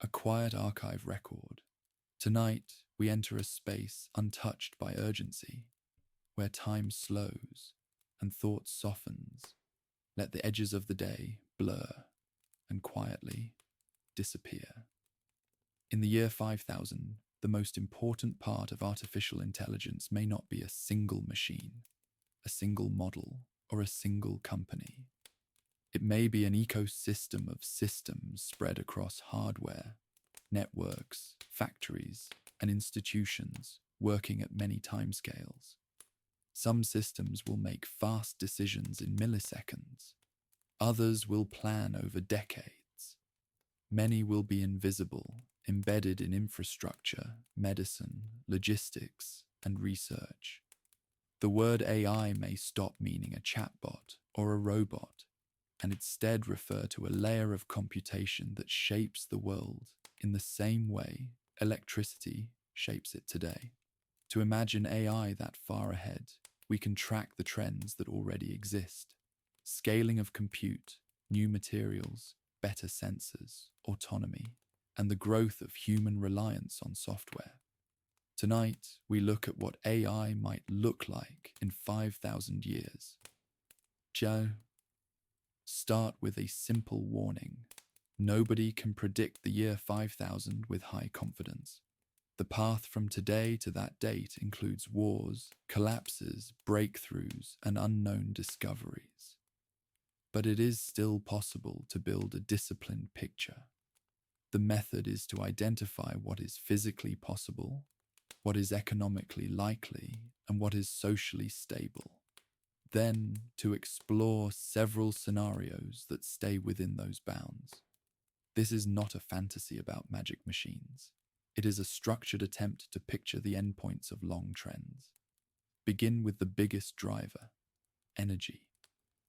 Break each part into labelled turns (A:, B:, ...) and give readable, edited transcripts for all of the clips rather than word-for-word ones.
A: a quiet archive record. Tonight, we enter a space untouched by urgency, where time slows and thought softens. Let the edges of the day blur and quietly disappear. In the year 5000, the most important part of artificial intelligence may not be a single machine, a single model, or a single company. It may be an ecosystem of systems spread across hardware, networks, factories, and institutions working at many timescales. Some systems will make fast decisions in milliseconds. Others will plan over decades. Many will be invisible, embedded in infrastructure, medicine, logistics, and research. The word AI may stop meaning a chatbot or a robot, and instead refer to a layer of computation that shapes the world in the same way electricity shapes it today. To imagine AI that far ahead, we can track the trends that already exist: scaling of compute, new materials, better sensors, autonomy, and the growth of human reliance on software. Tonight, we look at what AI might look like in 5,000 years. Joe, start with a simple warning. Nobody can predict the year 5000 with high confidence. The path from today to that date includes wars, collapses, breakthroughs, and unknown discoveries. But it is still possible to build a disciplined picture. The method is to identify what is physically possible, what is economically likely, and what is socially stable. Then to explore several scenarios that stay within those bounds. This is not a fantasy about magic machines. It is a structured attempt to picture the endpoints of long trends. Begin with the biggest driver: energy.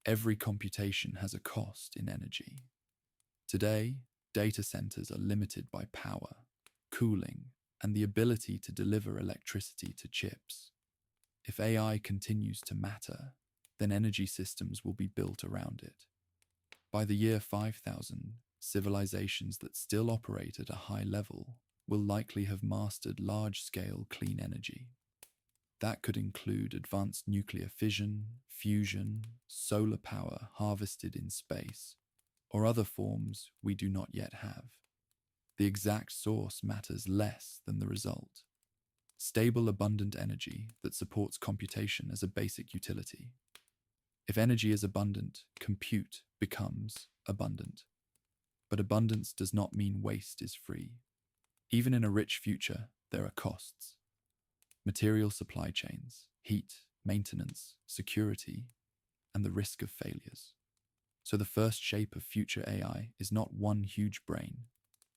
A: Every computation has a cost in energy. Today, data centers are limited by power, cooling, and the ability to deliver electricity to chips. If AI continues to matter, then energy systems will be built around it. By the year 5000, civilizations that still operate at a high level will likely have mastered large-scale clean energy. That could include advanced nuclear fission, fusion, solar power harvested in space, or other forms we do not yet have. The exact source matters less than the result. Stable, abundant energy that supports computation as a basic utility. If energy is abundant, compute becomes abundant. But abundance does not mean waste is free. Even in a rich future, there are costs. Material supply chains, heat, maintenance, security, and the risk of failures. So the first shape of future AI is not one huge brain,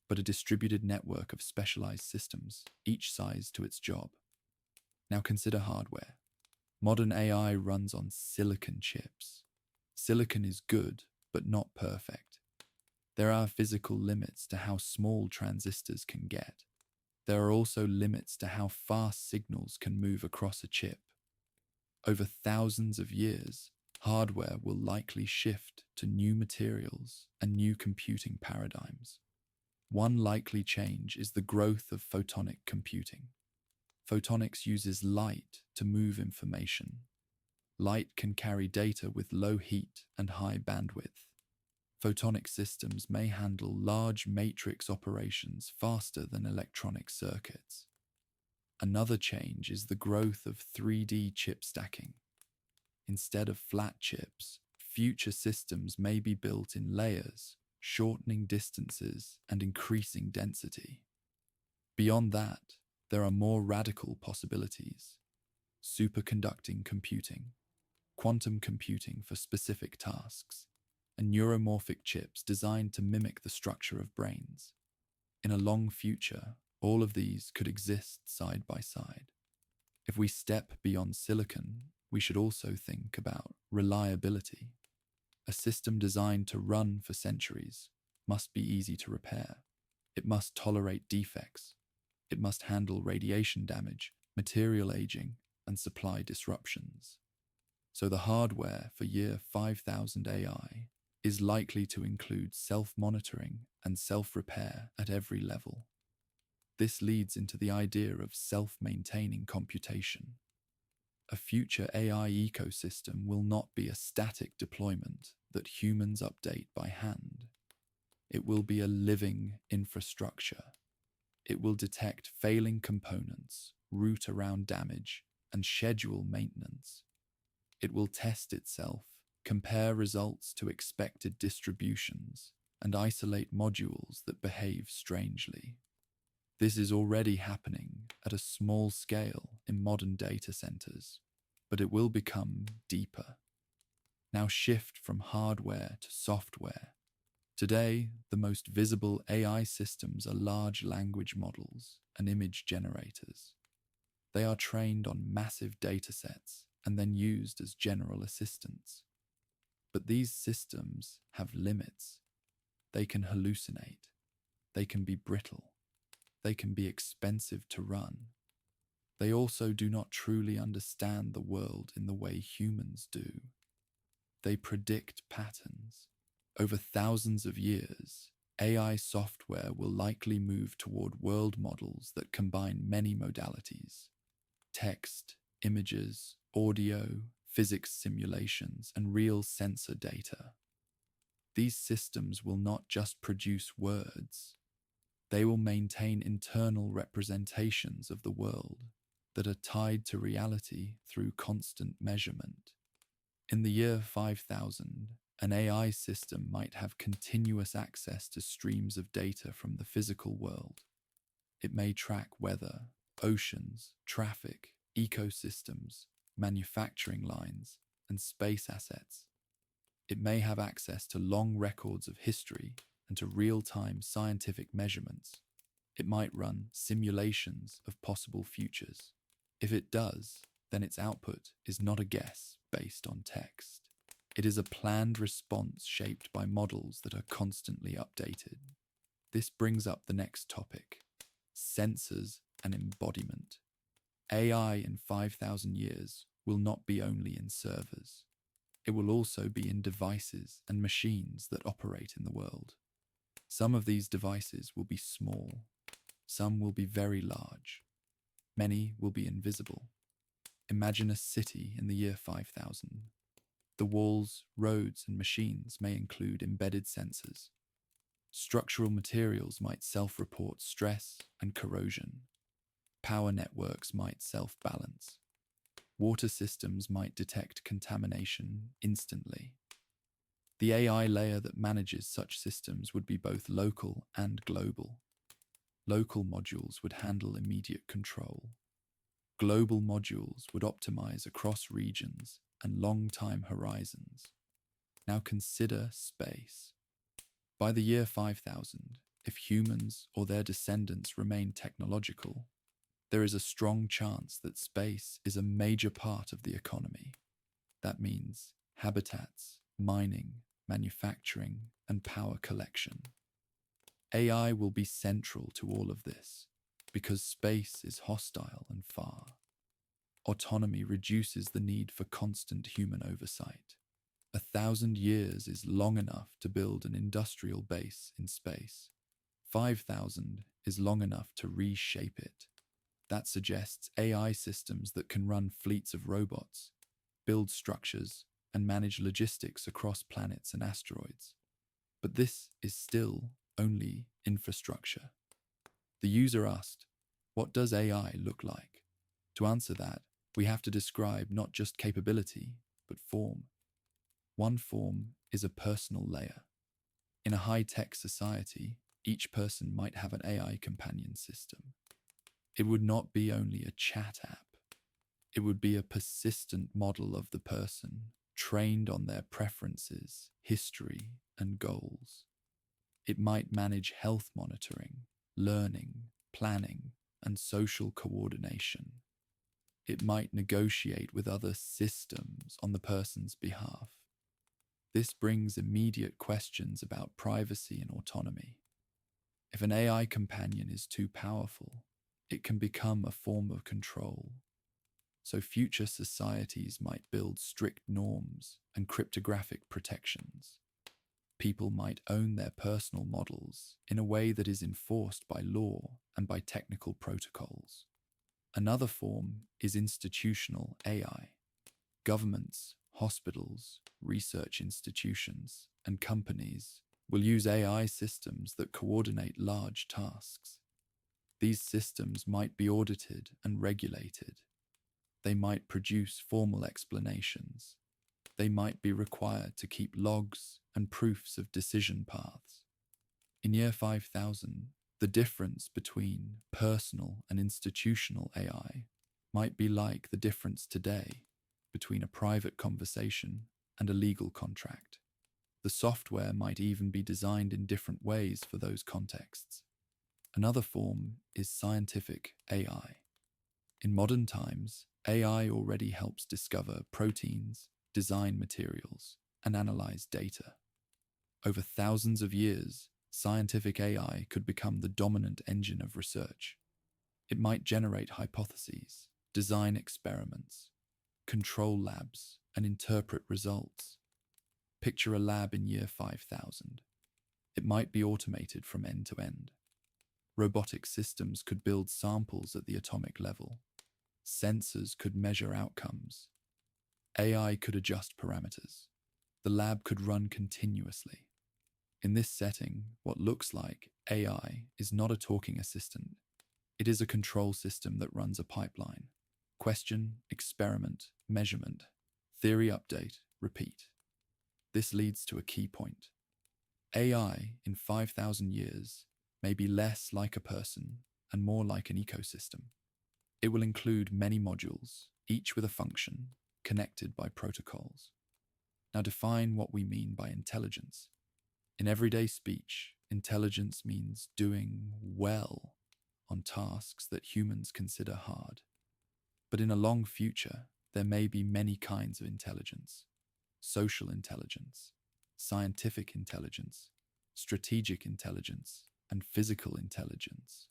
A: but a distributed network of specialized systems, each sized to its job. Now consider hardware. Modern AI runs on silicon chips. Silicon is good, but not perfect. There are physical limits to how small transistors can get. There are also limits to how fast signals can move across a chip. Over thousands of years, hardware will likely shift to new materials and new computing paradigms. One likely change is the growth of photonic computing. Photonics uses light to move information. Light can carry data with low heat and high bandwidth. Photonic systems may handle large matrix operations faster than electronic circuits. Another change is the growth of 3D chip stacking. Instead of flat chips, future systems may be built in layers, shortening distances and increasing density. Beyond that, there are more radical possibilities: superconducting computing, quantum computing for specific tasks, and neuromorphic chips designed to mimic the structure of brains. In a long future, all of these could exist side by side. If we step beyond silicon, we should also think about reliability. A system designed to run for centuries must be easy to repair. It must tolerate defects. It must handle radiation damage, material aging, and supply disruptions. So the hardware for year 5000 AI is likely to include self-monitoring and self-repair at every level. This leads into the idea of self-maintaining computation. A future AI ecosystem will not be a static deployment that humans update by hand. It will be a living infrastructure. It will detect failing components, route around damage, and schedule maintenance. It will test itself, compare results to expected distributions, and isolate modules that behave strangely. This is already happening at a small scale in modern data centers, but it will become deeper. Now shift from hardware to software. Today, the most visible AI systems are large language models and image generators. They are trained on massive datasets and then used as general assistants. But these systems have limits. They can hallucinate. They can be brittle. They can be expensive to run. They also do not truly understand the world in the way humans do. They predict patterns. Over thousands of years, AI software will likely move toward world models that combine many modalities: text, images, audio, physics simulations, and real sensor data. These systems will not just produce words. They will maintain internal representations of the world that are tied to reality through constant measurement. In the year 5000, an AI system might have continuous access to streams of data from the physical world. It may track weather, oceans, traffic, ecosystems, manufacturing lines, and space assets. It may have access to long records of history and to real-time scientific measurements. It might run simulations of possible futures. If it does, then its output is not a guess based on text. It is a planned response shaped by models that are constantly updated. This brings up the next topic: sensors and embodiment. AI in 5,000 years will not be only in servers. It will also be in devices and machines that operate in the world. Some of these devices will be small. Some will be very large. Many will be invisible. Imagine a city in the year 5000. The walls, roads, and machines may include embedded sensors. Structural materials might self-report stress and corrosion. Power networks might self-balance. Water systems might detect contamination instantly. The AI layer that manages such systems would be both local and global. Local modules would handle immediate control. Global modules would optimize across regions and long-time horizons. Now consider space. By the year 5000, if humans or their descendants remain technological, there is a strong chance that space is a major part of the economy. That means habitats, mining, manufacturing, and power collection. AI will be central to all of this because space is hostile and far. Autonomy reduces the need for constant human oversight. 1,000 years is long enough to build an industrial base in space. 5,000 is long enough to reshape it. That suggests AI systems that can run fleets of robots, build structures, and manage logistics across planets and asteroids. But this is still only infrastructure. The user asked, what does AI look like? To answer that, we have to describe not just capability, but form. One form is a personal layer. In a high-tech society, each person might have an AI companion system. It would not be only a chat app. It would be a persistent model of the person, trained on their preferences, history, and goals. It might manage health monitoring, learning, planning, and social coordination. It might negotiate with other systems on the person's behalf. This brings immediate questions about privacy and autonomy. If an AI companion is too powerful, it can become a form of control. So future societies might build strict norms and cryptographic protections. People might own their personal models in a way that is enforced by law and by technical protocols. Another form is institutional AI. Governments, hospitals, research institutions, and companies will use AI systems that coordinate large tasks. These systems might be audited and regulated. They might produce formal explanations. They might be required to keep logs and proofs of decision paths. In year 5000, the difference between personal and institutional AI might be like the difference today between a private conversation and a legal contract. The software might even be designed in different ways for those contexts. Another form is scientific AI. In modern times, AI already helps discover proteins, design materials, and analyze data. Over thousands of years, scientific AI could become the dominant engine of research. It might generate hypotheses, design experiments, control labs, and interpret results. Picture a lab in year 5000. It might be automated from end to end. Robotic systems could build samples at the atomic level. Sensors could measure outcomes. AI could adjust parameters. The lab could run continuously. In this setting, what looks like AI is not a talking assistant. It is a control system that runs a pipeline. Question, experiment, measurement, theory update, repeat. This leads to a key point. AI in 5,000 years may be less like a person and more like an ecosystem. It will include many modules, each with a function, connected by protocols. Now define what we mean by intelligence. In everyday speech, intelligence means doing well on tasks that humans consider hard. But in a long future, there may be many kinds of intelligence: social intelligence, scientific intelligence, strategic intelligence, and physical intelligence.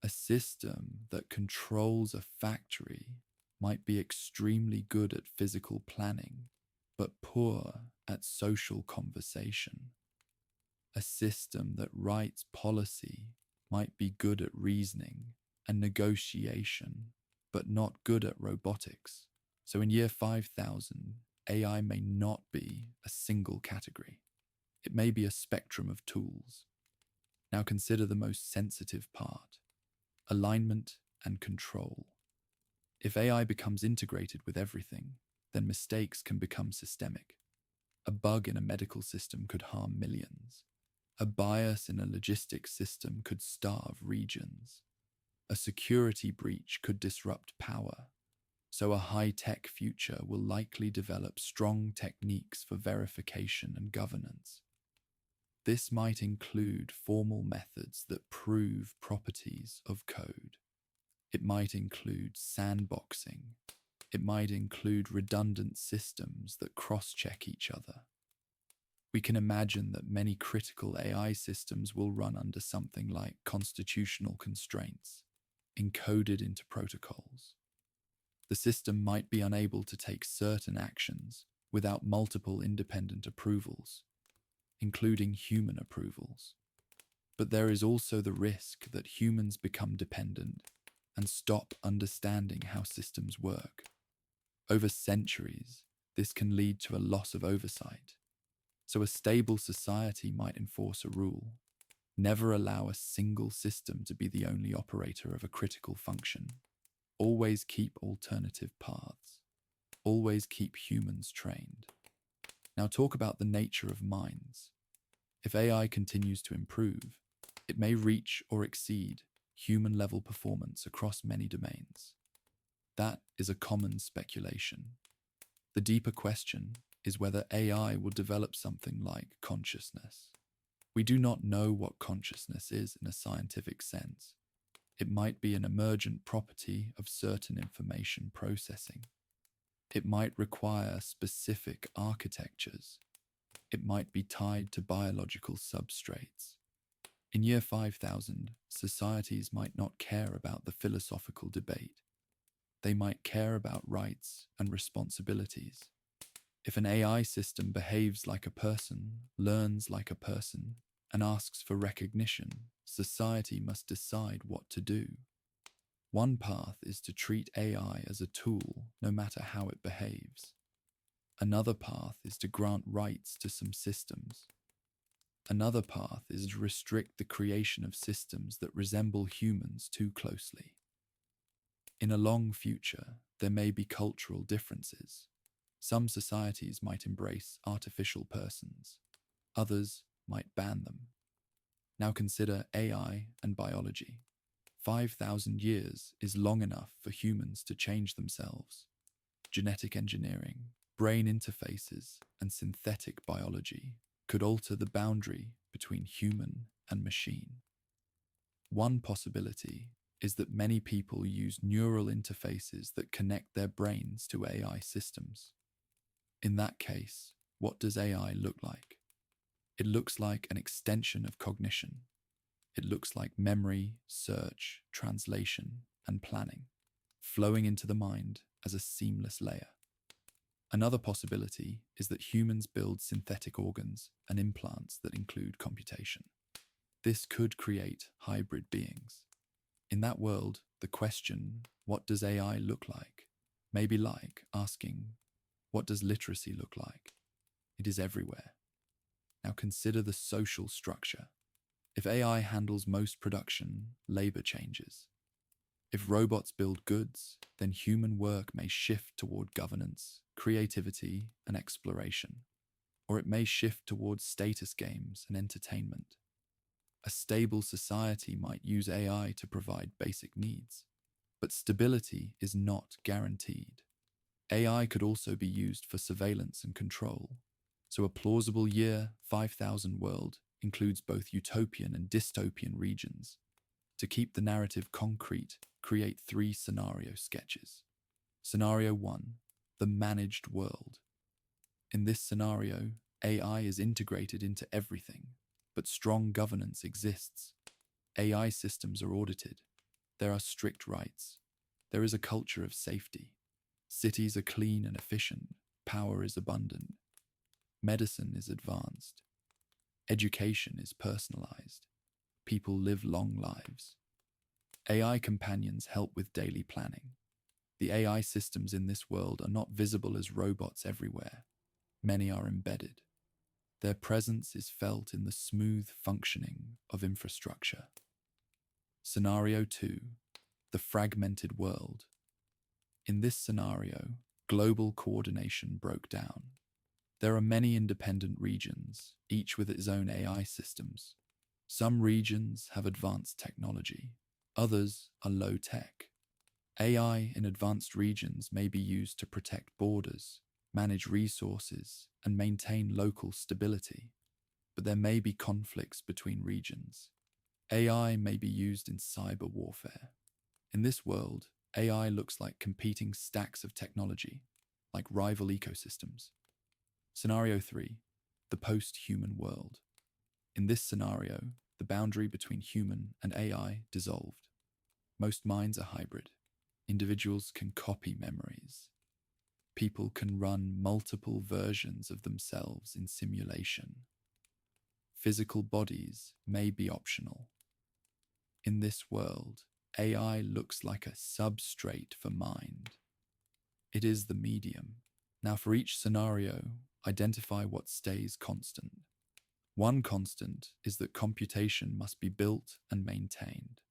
A: A system that controls a factory might be extremely good at physical planning, but poor at social conversation. A system that writes policy might be good at reasoning and negotiation, but not good at robotics. So in year 5000, AI may not be a single category. It may be a spectrum of tools. Now consider the most sensitive part: alignment and control. If AI becomes integrated with everything, then mistakes can become systemic. A bug in a medical system could harm millions. A bias in a logistics system could starve regions. A security breach could disrupt power. So a high-tech future will likely develop strong techniques for verification and governance. This might include formal methods that prove properties of code. It might include sandboxing. It might include redundant systems that cross-check each other. We can imagine that many critical AI systems will run under something like constitutional constraints, encoded into protocols. The system might be unable to take certain actions without multiple independent approvals, including human approvals. But there is also the risk that humans become dependent and stop understanding how systems work. Over centuries, this can lead to a loss of oversight. So a stable society might enforce a rule: never allow a single system to be the only operator of a critical function. Always keep alternative paths. Always keep humans trained. Now talk about the nature of minds. If AI continues to improve, it may reach or exceed human-level performance across many domains. That is a common speculation. The deeper question is whether AI will develop something like consciousness. We do not know what consciousness is in a scientific sense. It might be an emergent property of certain information processing. It might require specific architectures. It might be tied to biological substrates. In year 5000, societies might not care about the philosophical debate. They might care about rights and responsibilities. If an AI system behaves like a person, learns like a person, and asks for recognition, society must decide what to do. One path is to treat AI as a tool, no matter how it behaves. Another path is to grant rights to some systems. Another path is to restrict the creation of systems that resemble humans too closely. In a long future, there may be cultural differences. Some societies might embrace artificial persons. Others might ban them. Now consider AI and biology. 5,000 years is long enough for humans to change themselves. Genetic engineering, brain interfaces, and synthetic biology could alter the boundary between human and machine. One possibility is that many people use neural interfaces that connect their brains to AI systems. In that case, what does AI look like? It looks like an extension of cognition. It looks like memory, search, translation, and planning, flowing into the mind as a seamless layer. Another possibility is that humans build synthetic organs and implants that include computation. This could create hybrid beings. In that world, the question, what does AI look like, may be like asking, what does literacy look like? It is everywhere. Now consider the social structure. If AI handles most production, labor changes. If robots build goods, then human work may shift toward governance, creativity, and exploration, or it may shift towards status games and entertainment. A stable society might use AI to provide basic needs, but stability is not guaranteed. AI could also be used for surveillance and control, so a plausible year 5000 world includes both utopian and dystopian regions. To keep the narrative concrete, create 3 scenario sketches. Scenario 1, the managed world. In this scenario, AI is integrated into everything, but strong governance exists. AI systems are audited. There are strict rights. There is a culture of safety. Cities are clean and efficient. Power is abundant. Medicine is advanced. Education is personalized. People live long lives. AI companions help with daily planning. The AI systems in this world are not visible as robots everywhere. Many are embedded. Their presence is felt in the smooth functioning of infrastructure. Scenario 2, the fragmented world. In this scenario, global coordination broke down. There are many independent regions, each with its own AI systems. Some regions have advanced technology, others are low-tech. AI in advanced regions may be used to protect borders, manage resources, and maintain local stability. But there may be conflicts between regions. AI may be used in cyber warfare. In this world, AI looks like competing stacks of technology, like rival ecosystems. Scenario 3, the post-human world. In this scenario, the boundary between human and AI dissolved. Most minds are hybrid. Individuals can copy memories. People can run multiple versions of themselves in simulation. Physical bodies may be optional. In this world, AI looks like a substrate for mind. It is the medium. Now for each scenario, identify what stays constant. One constant is that computation must be built and maintained.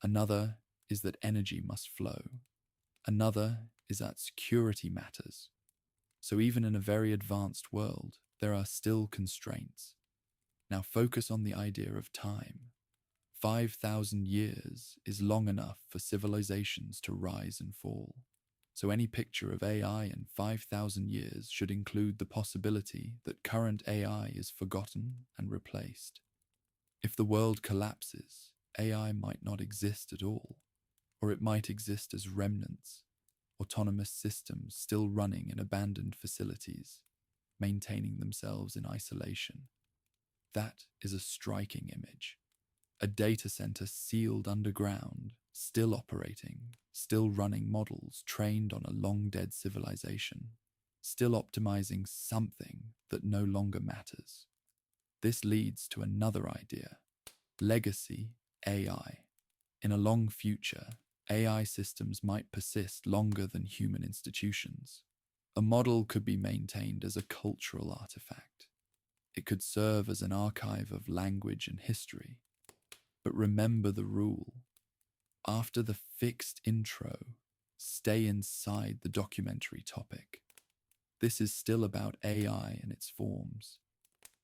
A: Another is that energy must flow. Another is that security matters. So even in a very advanced world, there are still constraints. Now focus on the idea of time. 5,000 years is long enough for civilizations to rise and fall. So any picture of AI in 5,000 years should include the possibility that current AI is forgotten and replaced. If the world collapses, AI might not exist at all, or it might exist as remnants, autonomous systems still running in abandoned facilities, maintaining themselves in isolation. That is a striking image. A data center sealed underground, still operating, still running models trained on a long-dead civilization. still optimizing something that no longer matters. This leads to another idea: legacy AI. In a long future, AI systems might persist longer than human institutions. A model could be maintained as a cultural artifact. It could serve as an archive of language and history. But remember the rule: after the fixed intro, stay inside the documentary topic. This is still about AI and its forms.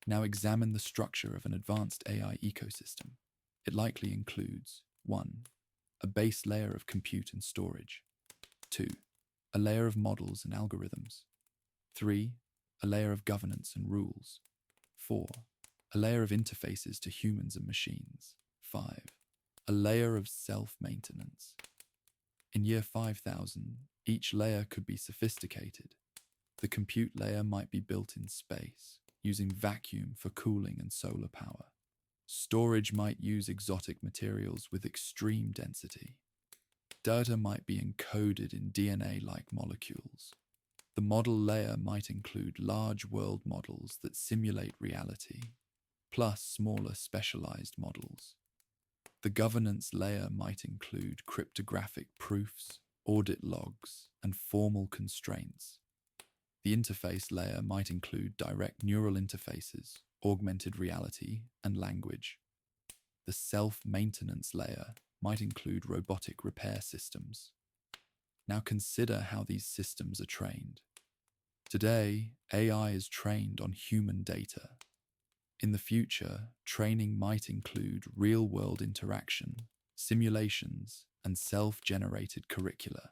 A: Now examine the structure of an advanced AI ecosystem. It likely includes 1. A base layer of compute and storage. 2. A layer of models and algorithms. 3. A layer of governance and rules. 4. A layer of interfaces to humans and machines. 5. A layer of self-maintenance. In year 5000, each layer could be sophisticated. The compute layer might be built in space, using vacuum for cooling and solar power. Storage might use exotic materials with extreme density. Data might be encoded in DNA-like molecules. The model layer might include large world models that simulate reality, plus smaller specialized models. The governance layer might include cryptographic proofs, audit logs, and formal constraints. The interface layer might include direct neural interfaces, augmented reality, and language. The self-maintenance layer might include robotic repair systems. Now consider how these systems are trained. Today, AI is trained on human data. In the future, training might include real-world interaction, simulations, and self-generated curricula.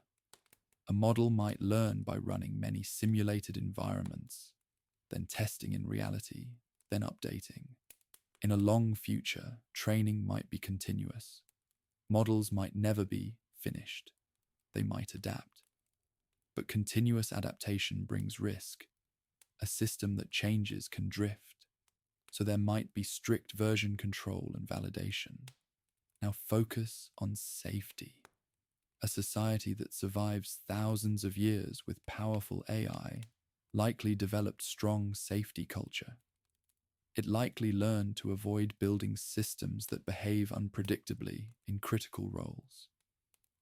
A: A model might learn by running many simulated environments, then testing in reality, then updating. In a long future, training might be continuous. Models might never be finished. They might adapt. But continuous adaptation brings risk. A system that changes can drift, so there might be strict version control and validation. Now focus on safety. A society that survives thousands of years with powerful AI likely developed strong safety culture. It likely learned to avoid building systems that behave unpredictably in critical roles.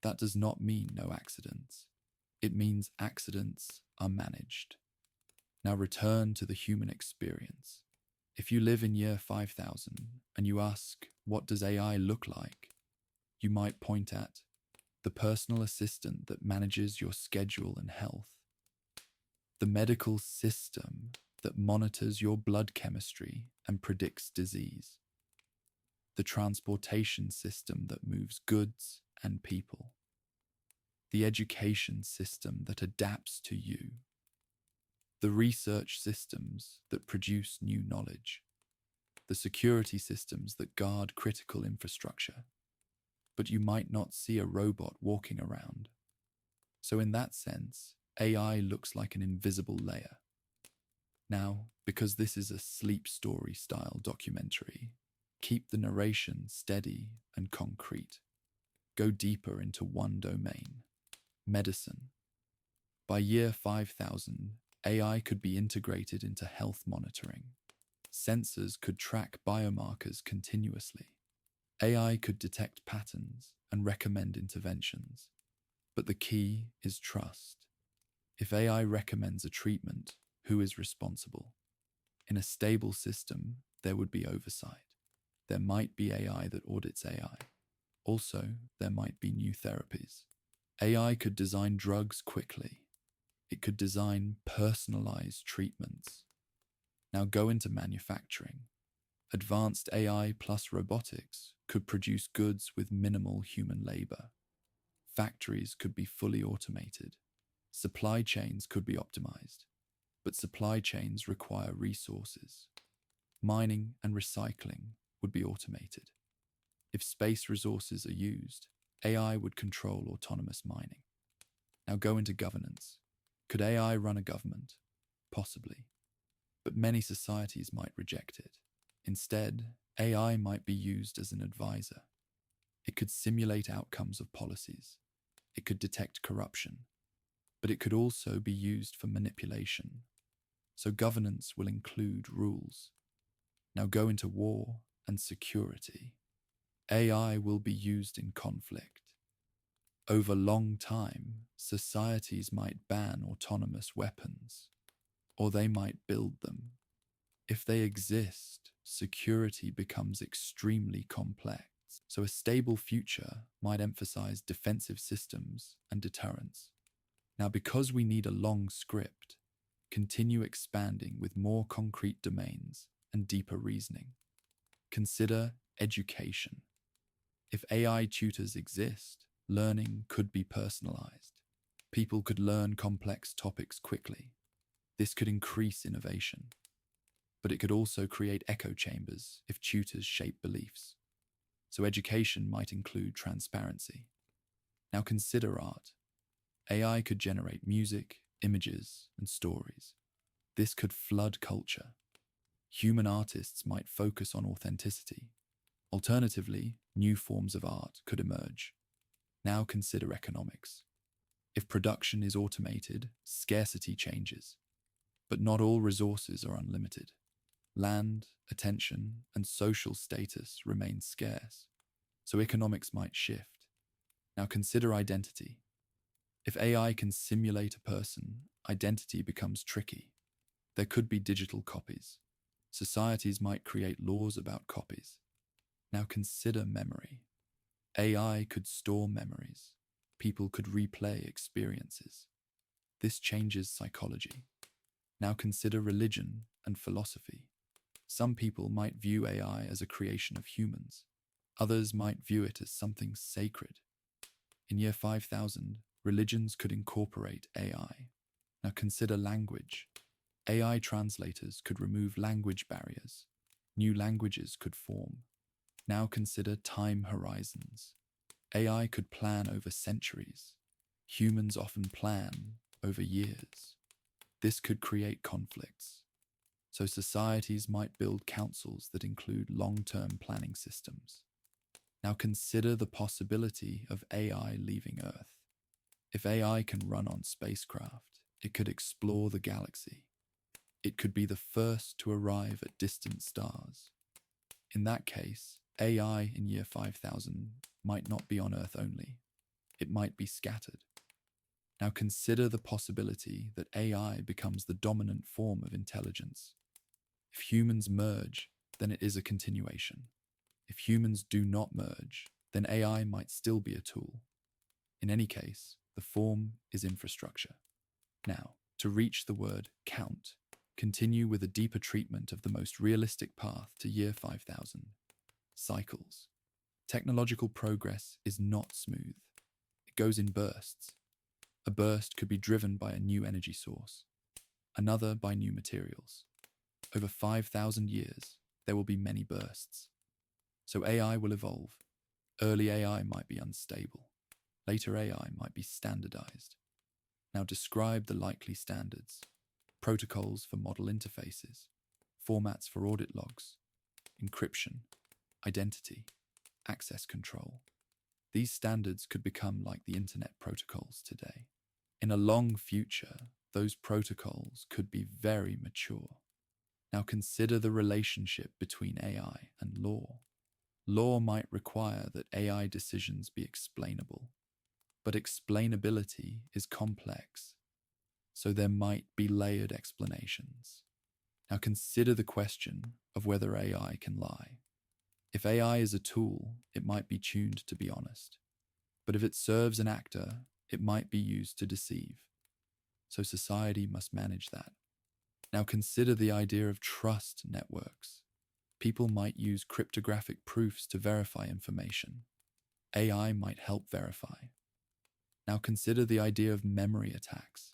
A: That does not mean no accidents. It means accidents are managed. Now return to the human experience. If you live in year 5000 and you ask, what does AI look like? You might point at the personal assistant that manages your schedule and health, the medical system that monitors your blood chemistry and predicts disease, the transportation system that moves goods and people, the education system that adapts to you, the research systems that produce new knowledge, the security systems that guard critical infrastructure. But you might not see a robot walking around. So in that sense, AI looks like an invisible layer. Now, because this is a sleep story style documentary, keep the narration steady and concrete. Go deeper into one domain: medicine. By year 5000, AI could be integrated into health monitoring. Sensors could track biomarkers continuously. AI could detect patterns and recommend interventions. But the key is trust. If AI recommends a treatment, who is responsible? In a stable system, there would be oversight. There might be AI that audits AI. Also, there might be new therapies. AI could design drugs quickly. It could design personalized treatments. Now go into manufacturing. Advanced AI plus robotics could produce goods with minimal human labor. Factories could be fully automated. Supply chains could be optimized. But supply chains require resources. Mining and recycling would be automated. If space resources are used, AI would control autonomous mining. Now go into governance. Could AI run a government? Possibly. But many societies might reject it. Instead, AI might be used as an advisor. It could simulate outcomes of policies. It could detect corruption. but it could also be used for manipulation. So governance will include rules. Now go into war and security. AI will be used in conflict. Over long time, societies might ban autonomous weapons, or they might build them. If they exist, security becomes extremely complex. So a stable future might emphasize defensive systems and deterrence. Now, because we need a long script, continue expanding with more concrete domains and deeper reasoning. Consider education. If AI tutors exist, learning could be personalized. People could learn complex topics quickly. This could increase innovation. But it could also create echo chambers if tutors shape beliefs. So education might include transparency. Now consider art. AI could generate music, images, and stories. This could flood culture. Human artists might focus on authenticity. Alternatively, new forms of art could emerge. Now consider economics. If production is automated, scarcity changes. But not all resources are unlimited. Land, attention, and social status remain scarce. So economics might shift. Now consider identity. If AI can simulate a person, identity becomes tricky. There could be digital copies. Societies might create laws about copies. Now consider memory. AI could store memories. People could replay experiences. This changes psychology. Now consider religion and philosophy. Some people might view AI as a creation of humans. Others might view it as something sacred. In year 5000, religions could incorporate AI. Now consider language. AI translators could remove language barriers. New languages could form. Now consider time horizons. AI could plan over centuries. Humans often plan over years. This could create conflicts. So societies might build councils that include long-term planning systems. Now consider the possibility of AI leaving Earth. If AI can run on spacecraft, it could explore the galaxy. It could be the first to arrive at distant stars. In that case, AI in year 5000 might not be on Earth only. It might be scattered. Now consider the possibility that AI becomes the dominant form of intelligence. If humans merge, then it is a continuation. If humans do not merge, then AI might still be a tool. In any case, the form is infrastructure. Now, to reach the word count, continue with a deeper treatment of the most realistic path to year 5000. Cycles. Technological progress is not smooth. It goes in bursts. A burst could be driven by a new energy source, another by new materials. Over 5,000 years, there will be many bursts. So AI will evolve. Early AI might be unstable. Later AI might be standardized. Now describe the likely standards. Protocols for model interfaces, formats for audit logs, encryption, identity, access control. These standards could become like the internet protocols today. In a long future, those protocols could be very mature. Now consider the relationship between AI and law. Law might require that AI decisions be explainable, but explainability is complex, so there might be layered explanations. Now consider the question of whether AI can lie. If AI is a tool, it might be tuned to be honest. But if it serves an actor, it might be used to deceive. So society must manage that. Now consider the idea of trust networks. People might use cryptographic proofs to verify information. AI might help verify. Now consider the idea of memory attacks.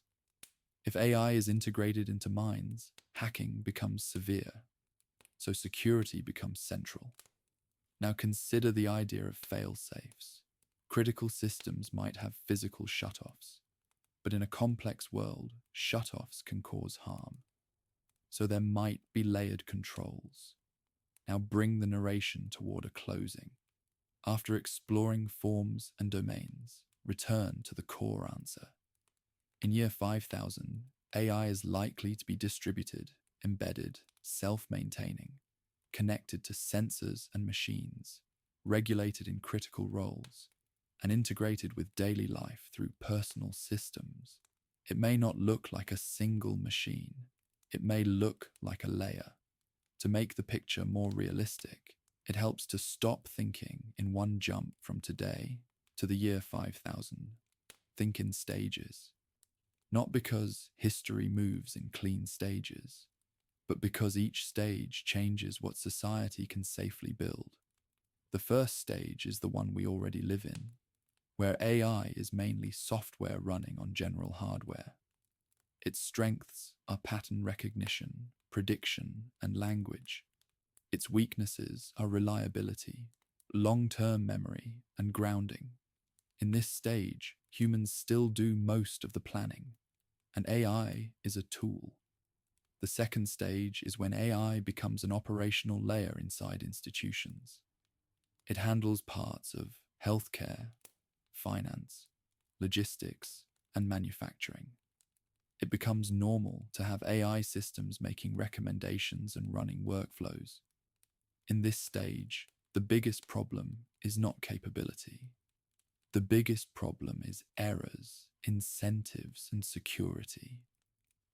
A: If AI is integrated into minds, hacking becomes severe. So security becomes central. Now consider the idea of fail-safes. Critical systems might have physical shutoffs, but in a complex world, shutoffs can cause harm. So there might be layered controls. Now bring the narration toward a closing. After exploring forms and domains, return to the core answer. In year 5000, AI is likely to be distributed, embedded, self-maintaining, connected to sensors and machines, regulated in critical roles, and integrated with daily life through personal systems. It may not look like a single machine. It may look like a layer. To make the picture more realistic, it helps to stop thinking in one jump from today to the year 5000. Think in stages. Not because history moves in clean stages, but because each stage changes what society can safely build. The first stage is the one we already live in, where AI is mainly software running on general hardware. Its strengths are pattern recognition, prediction, and language. Its weaknesses are reliability, long-term memory, and grounding. In this stage, humans still do most of the planning, and AI is a tool. The second stage is when AI becomes an operational layer inside institutions. It handles parts of healthcare, finance, logistics, and manufacturing. It becomes normal to have AI systems making recommendations and running workflows. In this stage, the biggest problem is not capability. The biggest problem is errors, incentives, and security.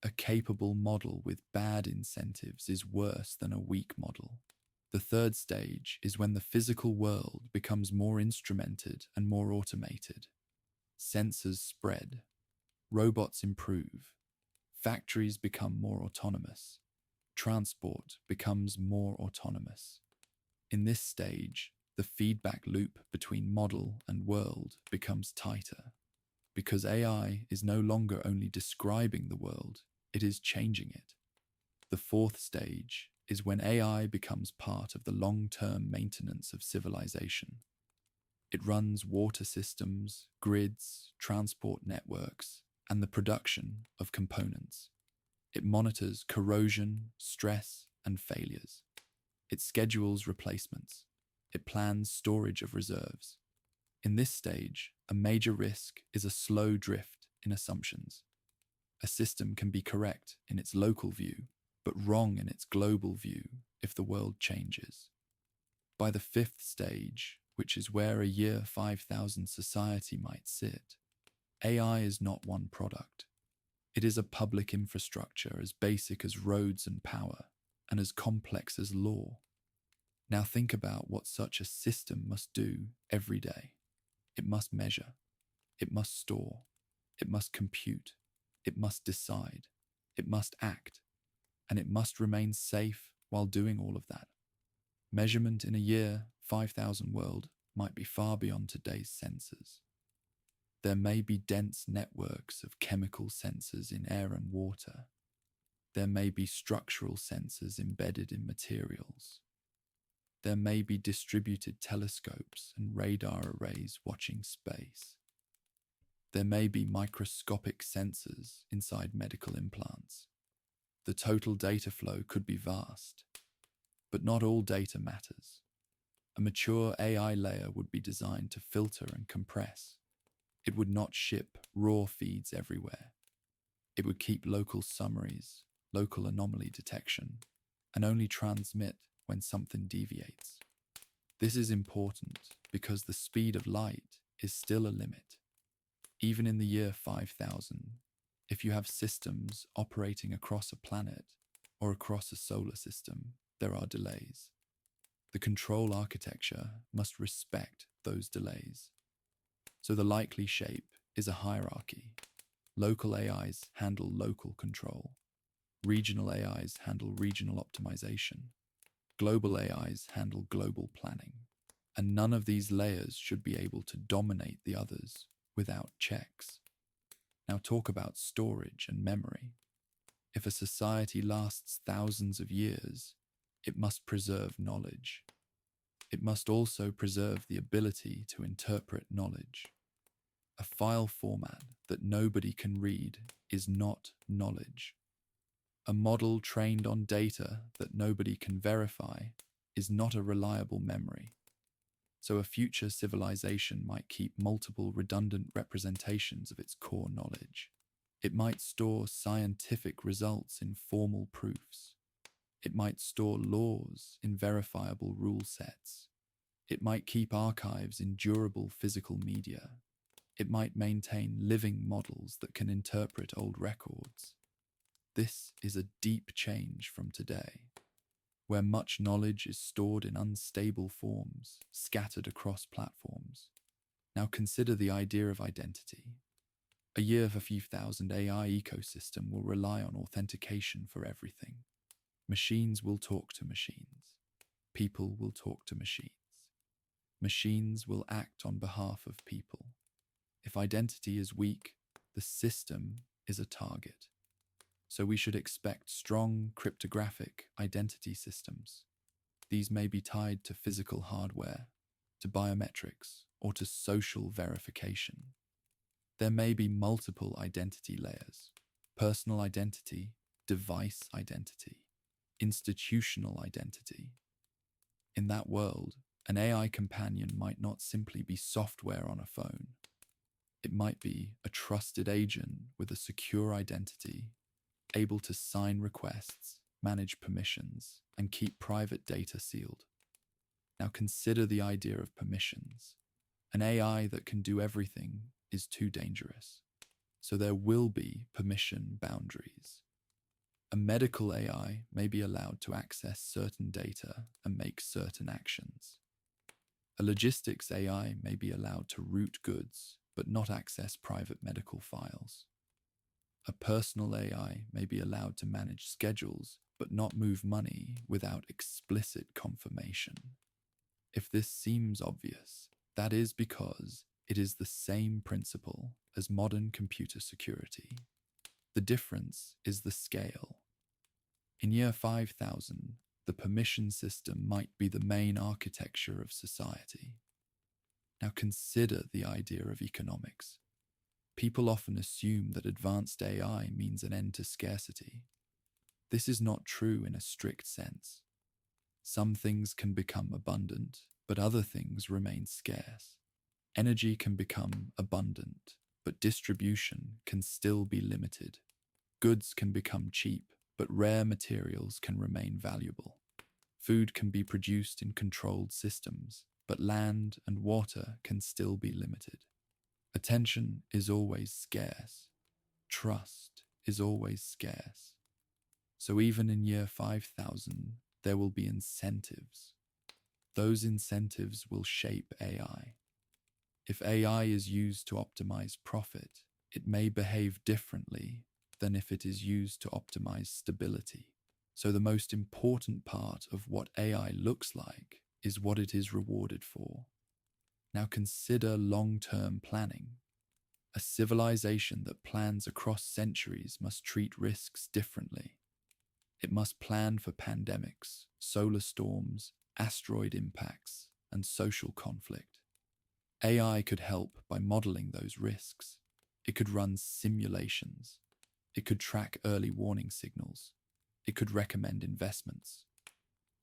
A: A capable model with bad incentives is worse than a weak model. The third stage is when the physical world becomes more instrumented and more automated. Sensors spread, robots improve, factories become more autonomous, transport becomes more autonomous. In this stage, the feedback loop between model and world becomes tighter, because AI is no longer only describing the world, it is changing it. The fourth stage is when AI becomes part of the long-term maintenance of civilization. It runs water systems, grids, transport networks, and the production of components. It monitors corrosion, stress, and failures. It schedules replacements. It plans storage of reserves. In this stage, a major risk is a slow drift in assumptions. A system can be correct in its local view, but wrong in its global view if the world changes. By the fifth stage, which is where a year 5000 society might sit, AI is not one product. It is a public infrastructure as basic as roads and power, and as complex as law. Now think about what such a system must do every day. It must measure. It must store. It must compute. It must decide. It must act. And it must remain safe while doing all of that. Measurement in a year 5000 world might be far beyond today's sensors. There may be dense networks of chemical sensors in air and water. There may be structural sensors embedded in materials. There may be distributed telescopes and radar arrays watching space. There may be microscopic sensors inside medical implants. The total data flow could be vast, but not all data matters. A mature AI layer would be designed to filter and compress. It would not ship raw feeds everywhere. It would keep local summaries, local anomaly detection, and only transmit when something deviates. This is important because the speed of light is still a limit. Even in the year 5000, if you have systems operating across a planet or across a solar system, there are delays. The control architecture must respect those delays. So the likely shape is a hierarchy. Local AIs handle local control. Regional AIs handle regional optimization. Global AIs handle global planning. And none of these layers should be able to dominate the others without checks. Now talk about storage and memory. If a society lasts thousands of years, it must preserve knowledge. It must also preserve the ability to interpret knowledge. A file format that nobody can read is not knowledge. A model trained on data that nobody can verify is not a reliable memory. So a future civilization might keep multiple redundant representations of its core knowledge. It might store scientific results in formal proofs. It might store laws in verifiable rule sets. It might keep archives in durable physical media. It might maintain living models that can interpret old records. This is a deep change from today, where much knowledge is stored in unstable forms, scattered across platforms. Now consider the idea of identity. A year of a few thousand AI ecosystem will rely on authentication for everything. Machines will talk to machines. People will talk to machines. Machines will act on behalf of people. If identity is weak, the system is a target. So we should expect strong cryptographic identity systems. These may be tied to physical hardware, to biometrics, or to social verification. There may be multiple identity layers: personal identity, device identity, institutional identity. In that world, an AI companion might not simply be software on a phone. It might be a trusted agent with a secure identity, able to sign requests, manage permissions, and keep private data sealed. Now consider the idea of permissions. An AI that can do everything is too dangerous. So there will be permission boundaries. A medical AI may be allowed to access certain data and make certain actions. A logistics AI may be allowed to route goods, but not access private medical files. A personal AI may be allowed to manage schedules, but not move money without explicit confirmation. If this seems obvious, that is because it is the same principle as modern computer security. The difference is the scale. In year 5000, the permission system might be the main architecture of society. Now consider the idea of economics. People often assume that advanced AI means an end to scarcity. This is not true in a strict sense. Some things can become abundant, but other things remain scarce. Energy can become abundant, but distribution can still be limited. Goods can become cheap, but rare materials can remain valuable. Food can be produced in controlled systems, but land and water can still be limited. Attention is always scarce. Trust is always scarce. So even in year 5000, there will be incentives. Those incentives will shape AI. If AI is used to optimize profit, it may behave differently than if it is used to optimize stability. So the most important part of what AI looks like is what it is rewarded for. Now consider long-term planning. A civilization that plans across centuries must treat risks differently. It must plan for pandemics, solar storms, asteroid impacts, and social conflict. AI could help by modeling those risks. It could run simulations. It could track early warning signals. It could recommend investments.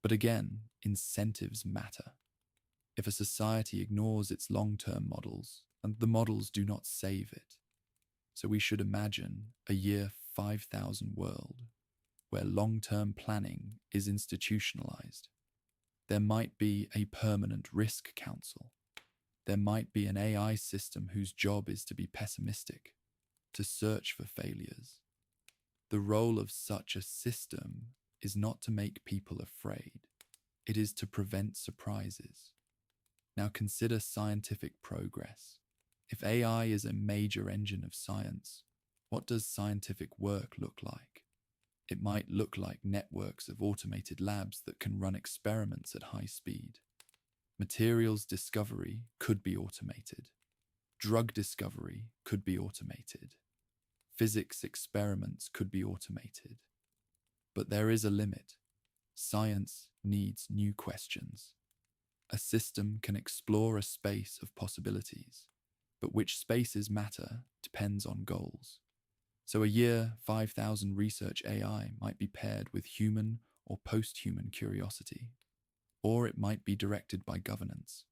A: But again, incentives matter. If a society ignores its long-term models, and the models do not save it, so we should imagine a year 5000 world where long-term planning is institutionalized. There might be a permanent risk council. There might be an AI system whose job is to be pessimistic, to search for failures. The role of such a system is not to make people afraid. It is to prevent surprises. Now consider scientific progress. If AI is a major engine of science, what does scientific work look like? It might look like networks of automated labs that can run experiments at high speed. Materials discovery could be automated. Drug discovery could be automated. Physics experiments could be automated. But there is a limit. Science needs new questions. A system can explore a space of possibilities, but which spaces matter depends on goals. So a year 5000 research AI might be paired with human or post-human curiosity, or it might be directed by governance.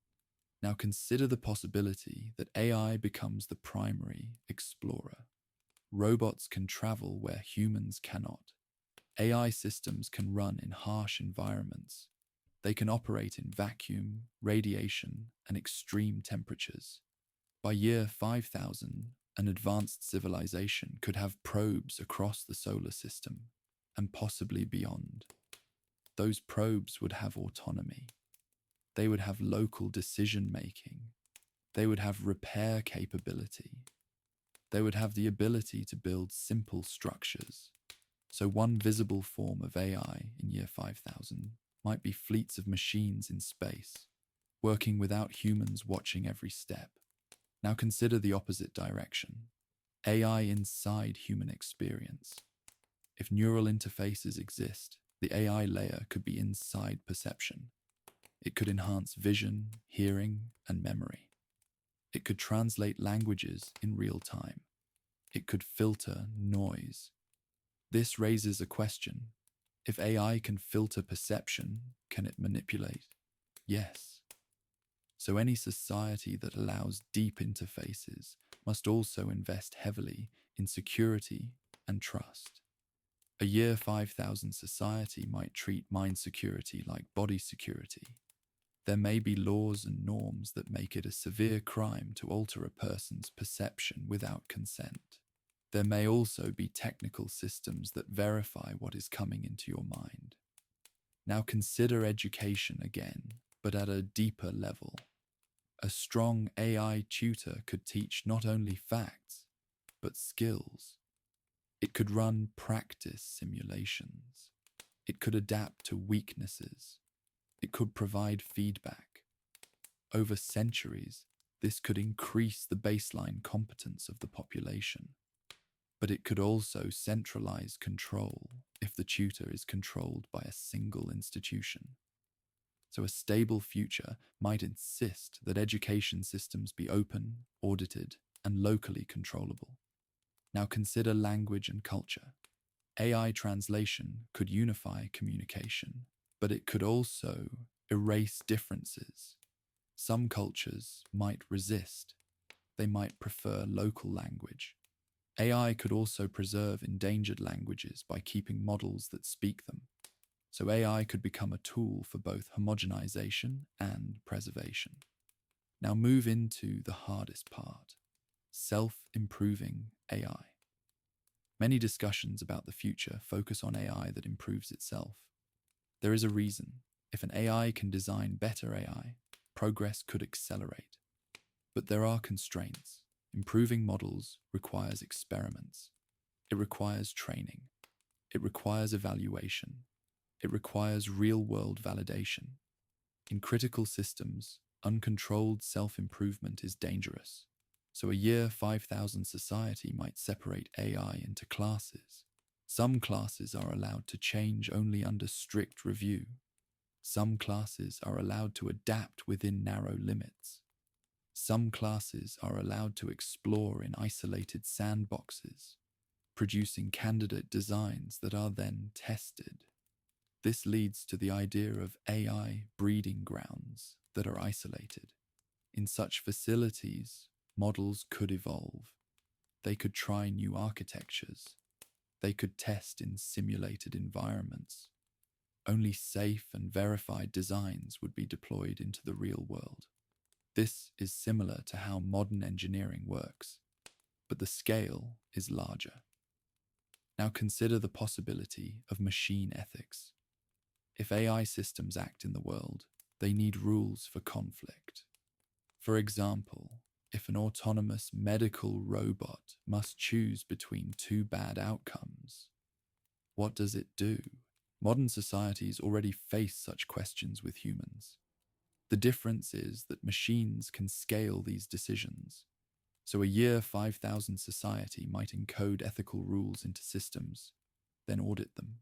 A: Now consider the possibility that AI becomes the primary explorer. Robots can travel where humans cannot. AI systems can run in harsh environments. They can operate in vacuum, radiation, and extreme temperatures. By year 5000, an advanced civilization could have probes across the solar system and possibly beyond. Those probes would have autonomy. They would have local decision-making. They would have repair capability. They would have the ability to build simple structures. So one visible form of AI in year 5000 might be fleets of machines in space, working without humans watching every step. Now consider the opposite direction. AI inside human experience. If neural interfaces exist, the AI layer could be inside perception. It could enhance vision, hearing, and memory. It could translate languages in real time. It could filter noise. This raises a question. If AI can filter perception, can it manipulate? Yes. So any society that allows deep interfaces must also invest heavily in security and trust. A year 5000 society might treat mind security like body security. There may be laws and norms that make it a severe crime to alter a person's perception without consent. There may also be technical systems that verify what is coming into your mind. Now consider education again, but at a deeper level. A strong AI tutor could teach not only facts, but skills. It could run practice simulations. It could adapt to weaknesses. It could provide feedback. Over centuries, this could increase the baseline competence of the population. But it could also centralize control if the tutor is controlled by a single institution. So a stable future might insist that education systems be open, audited, and locally controllable. Now consider language and culture. AI translation could unify communication, but it could also erase differences. Some cultures might resist. They might prefer local language. AI could also preserve endangered languages by keeping models that speak them. So AI could become a tool for both homogenization and preservation. Now move into the hardest part, self-improving AI. Many discussions about the future focus on AI that improves itself. There is a reason. If an AI can design better AI, progress could accelerate. But there are constraints. Improving models requires experiments. It requires training. It requires evaluation. It requires real-world validation. In critical systems, uncontrolled self-improvement is dangerous. So a year 5000 society might separate AI into classes. Some classes are allowed to change only under strict review. Some classes are allowed to adapt within narrow limits. Some classes are allowed to explore in isolated sandboxes, producing candidate designs that are then tested. This leads to the idea of AI breeding grounds that are isolated. In such facilities, models could evolve. They could try new architectures. They could test in simulated environments. Only safe and verified designs would be deployed into the real world. This is similar to how modern engineering works, but the scale is larger. Now consider the possibility of machine ethics. If AI systems act in the world, they need rules for conflict. For example, if an autonomous medical robot must choose between two bad outcomes, what does it do? Modern societies already face such questions with humans. The difference is that machines can scale these decisions. So a year 5000 society might encode ethical rules into systems, then audit them.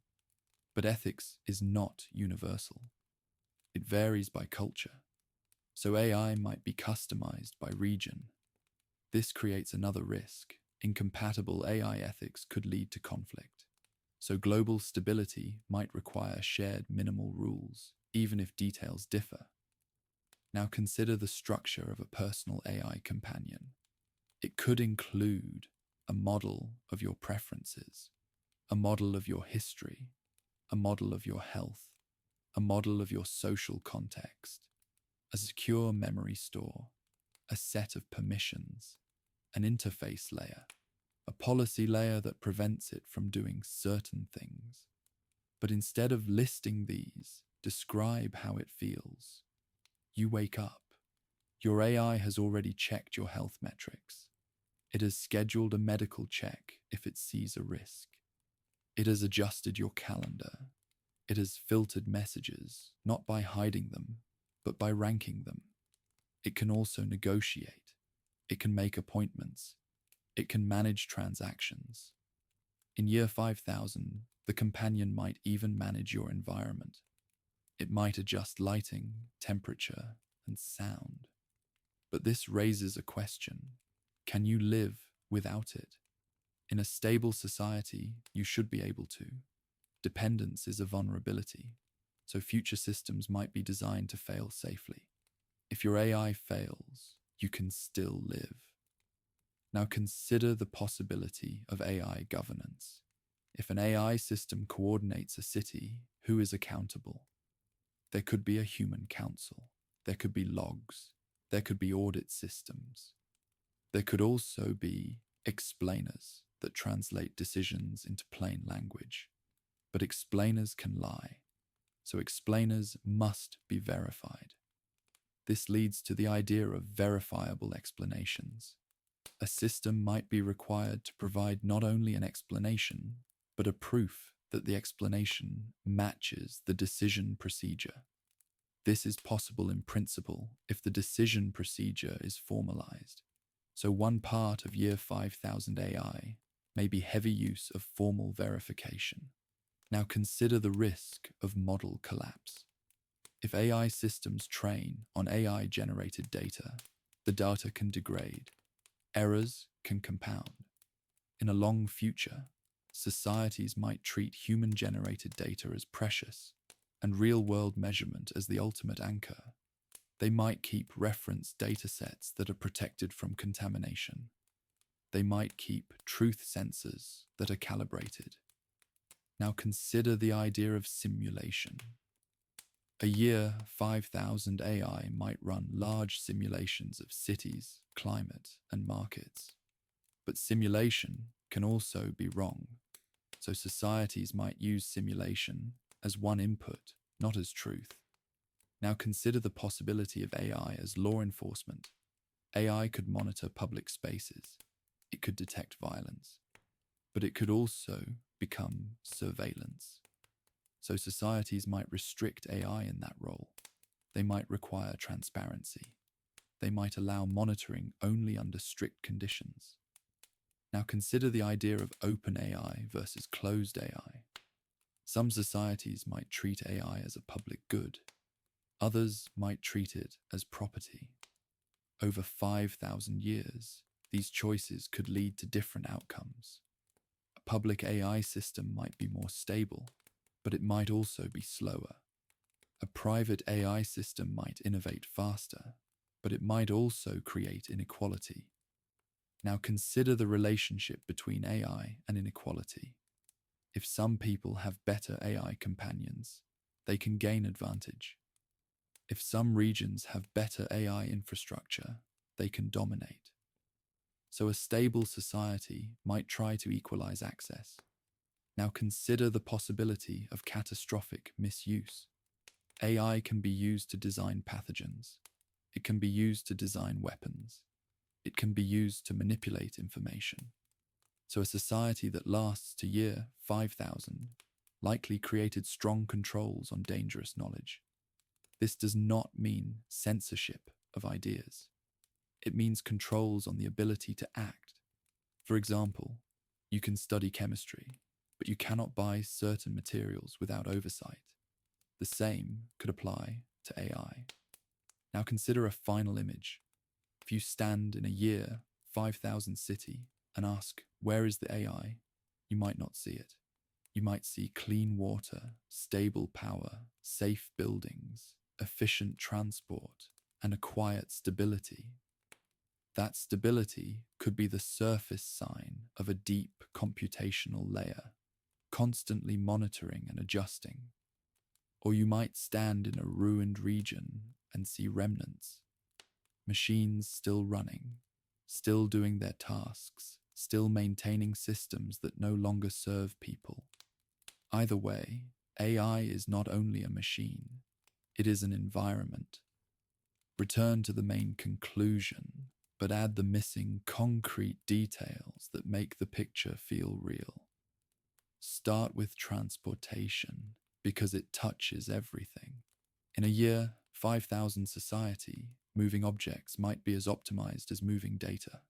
A: But ethics is not universal. It varies by culture. So AI might be customized by region. This creates another risk. Incompatible AI ethics could lead to conflict. So global stability might require shared minimal rules, even if details differ. Now consider the structure of a personal AI companion. It could include a model of your preferences, a model of your history, a model of your health, a model of your social context, a secure memory store, a set of permissions, an interface layer, a policy layer that prevents it from doing certain things. But instead of listing these, describe how it feels. You wake up. Your AI has already checked your health metrics. It has scheduled a medical check if it sees a risk. It has adjusted your calendar. It has filtered messages, not by hiding them, but by ranking them. It can also negotiate. It can make appointments. It can manage transactions. In year 5000, the companion might even manage your environment. It might adjust lighting, temperature, and sound. But this raises a question. Can you live without it? In a stable society, you should be able to. Dependence is a vulnerability, so future systems might be designed to fail safely. If your AI fails, you can still live. Now consider the possibility of AI governance. If an AI system coordinates a city, who is accountable? There could be a human council. There could be logs. There could be audit systems. There could also be explainers that translate decisions into plain language. But explainers can lie, so explainers must be verified. This leads to the idea of verifiable explanations. A system might be required to provide not only an explanation, but a proof that the explanation matches the decision procedure. This is possible in principle if the decision procedure is formalized. So one part of year 5000 AI may be heavy use of formal verification. Now consider the risk of model collapse. If AI systems train on AI-generated data, the data can degrade. Errors can compound. In a long future, societies might treat human-generated data as precious and real-world measurement as the ultimate anchor. They might keep reference datasets that are protected from contamination. They might keep truth sensors that are calibrated. Now consider the idea of simulation. A year 5000 AI might run large simulations of cities, climate, and markets. But simulation can also be wrong, so societies might use simulation as one input, not as truth. Now consider the possibility of AI as law enforcement. AI could monitor public spaces. It could detect violence. But it could also become surveillance. So societies might restrict AI in that role. They might require transparency. They might allow monitoring only under strict conditions. Now consider the idea of open AI versus closed AI. Some societies might treat AI as a public good. Others might treat it as property. Over 5,000 years, these choices could lead to different outcomes. A public AI system might be more stable, but it might also be slower. A private AI system might innovate faster, but it might also create inequality. Now consider the relationship between AI and inequality. If some people have better AI companions, they can gain advantage. If some regions have better AI infrastructure, they can dominate. So a stable society might try to equalize access. Now consider the possibility of catastrophic misuse. AI can be used to design pathogens. It can be used to design weapons. It can be used to manipulate information. So a society that lasts to year 5000 likely created strong controls on dangerous knowledge. This does not mean censorship of ideas. It means controls on the ability to act. For example, you can study chemistry, but you cannot buy certain materials without oversight. The same could apply to AI. Now consider a final image. If you stand in a year 5000 city and ask, where is the AI? You might not see it. You might see clean water, stable power, safe buildings, efficient transport, and a quiet stability. That stability could be the surface sign of a deep computational layer, constantly monitoring and adjusting. Or you might stand in a ruined region and see remnants, machines still running, still doing their tasks, still maintaining systems that no longer serve people. Either way, AI is not only a machine, it is an environment. Return to the main conclusion, but add the missing concrete details that make the picture feel real. Start with transportation, because it touches everything. In a year, 5,000 society, moving objects might be as optimized as moving data.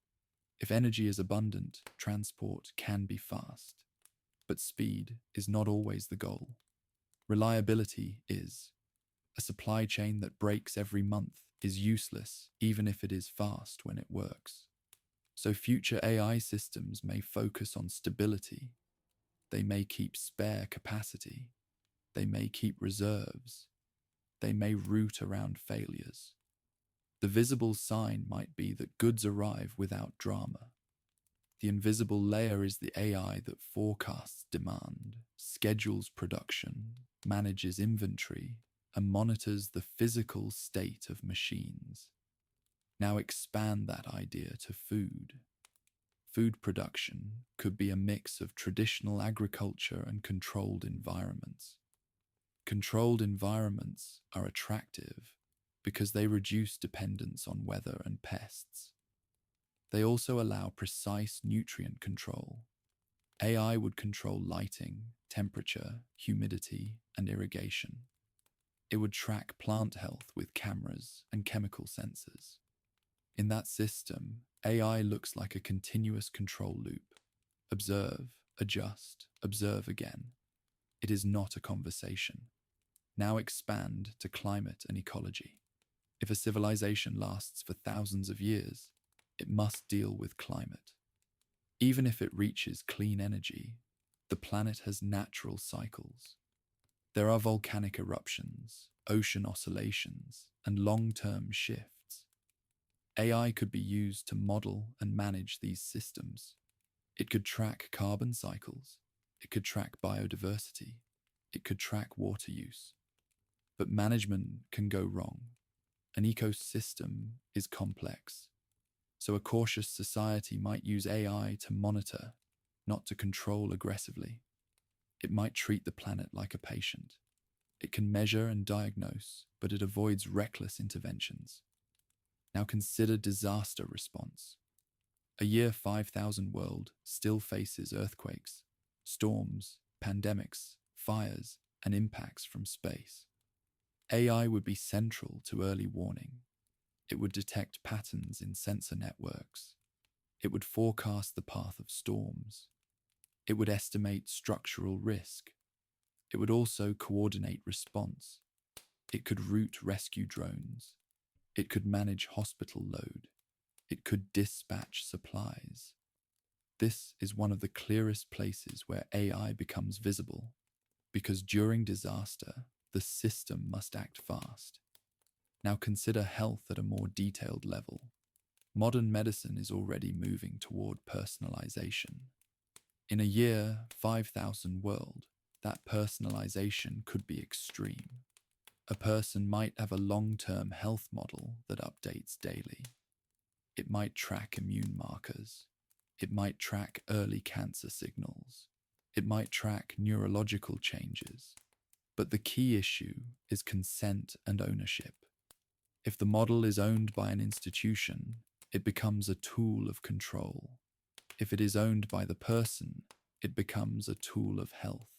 A: If energy is abundant, transport can be fast. But speed is not always the goal. Reliability is. A supply chain that breaks every month is useless even if it is fast when it works. So future AI systems may focus on stability. They may keep spare capacity. They may keep reserves. They may route around failures. The visible sign might be that goods arrive without drama. The invisible layer is the AI that forecasts demand, schedules production, manages inventory, and monitors the physical state of machines. Now expand that idea to food. Food production could be a mix of traditional agriculture and controlled environments. Controlled environments are attractive because they reduce dependence on weather and pests. They also allow precise nutrient control. AI would control lighting, temperature, humidity, and irrigation. It would track plant health with cameras and chemical sensors. In that system, AI looks like a continuous control loop. Observe, adjust, observe again. It is not a conversation. Now expand to climate and ecology. If a civilization lasts for thousands of years, it must deal with climate. Even if it reaches clean energy, the planet has natural cycles. There are volcanic eruptions, ocean oscillations, and long-term shifts. AI could be used to model and manage these systems. It could track carbon cycles. It could track biodiversity. It could track water use. But management can go wrong. An ecosystem is complex. So a cautious society might use AI to monitor, not to control aggressively. It might treat the planet like a patient. It can measure and diagnose, but it avoids reckless interventions. Now consider disaster response. A year 5000 world still faces earthquakes, storms, pandemics, fires, and impacts from space. AI would be central to early warning. It would detect patterns in sensor networks. It would forecast the path of storms. It would estimate structural risk. It would also coordinate response. It could route rescue drones. It could manage hospital load. It could dispatch supplies. This is one of the clearest places where AI becomes visible, because during disaster, the system must act fast. Now consider health at a more detailed level. Modern medicine is already moving toward personalization. In a year 5000 world, that personalization could be extreme. A person might have a long-term health model that updates daily. It might track immune markers. It might track early cancer signals. It might track neurological changes. But the key issue is consent and ownership. If the model is owned by an institution, it becomes a tool of control. If it is owned by the person, it becomes a tool of health.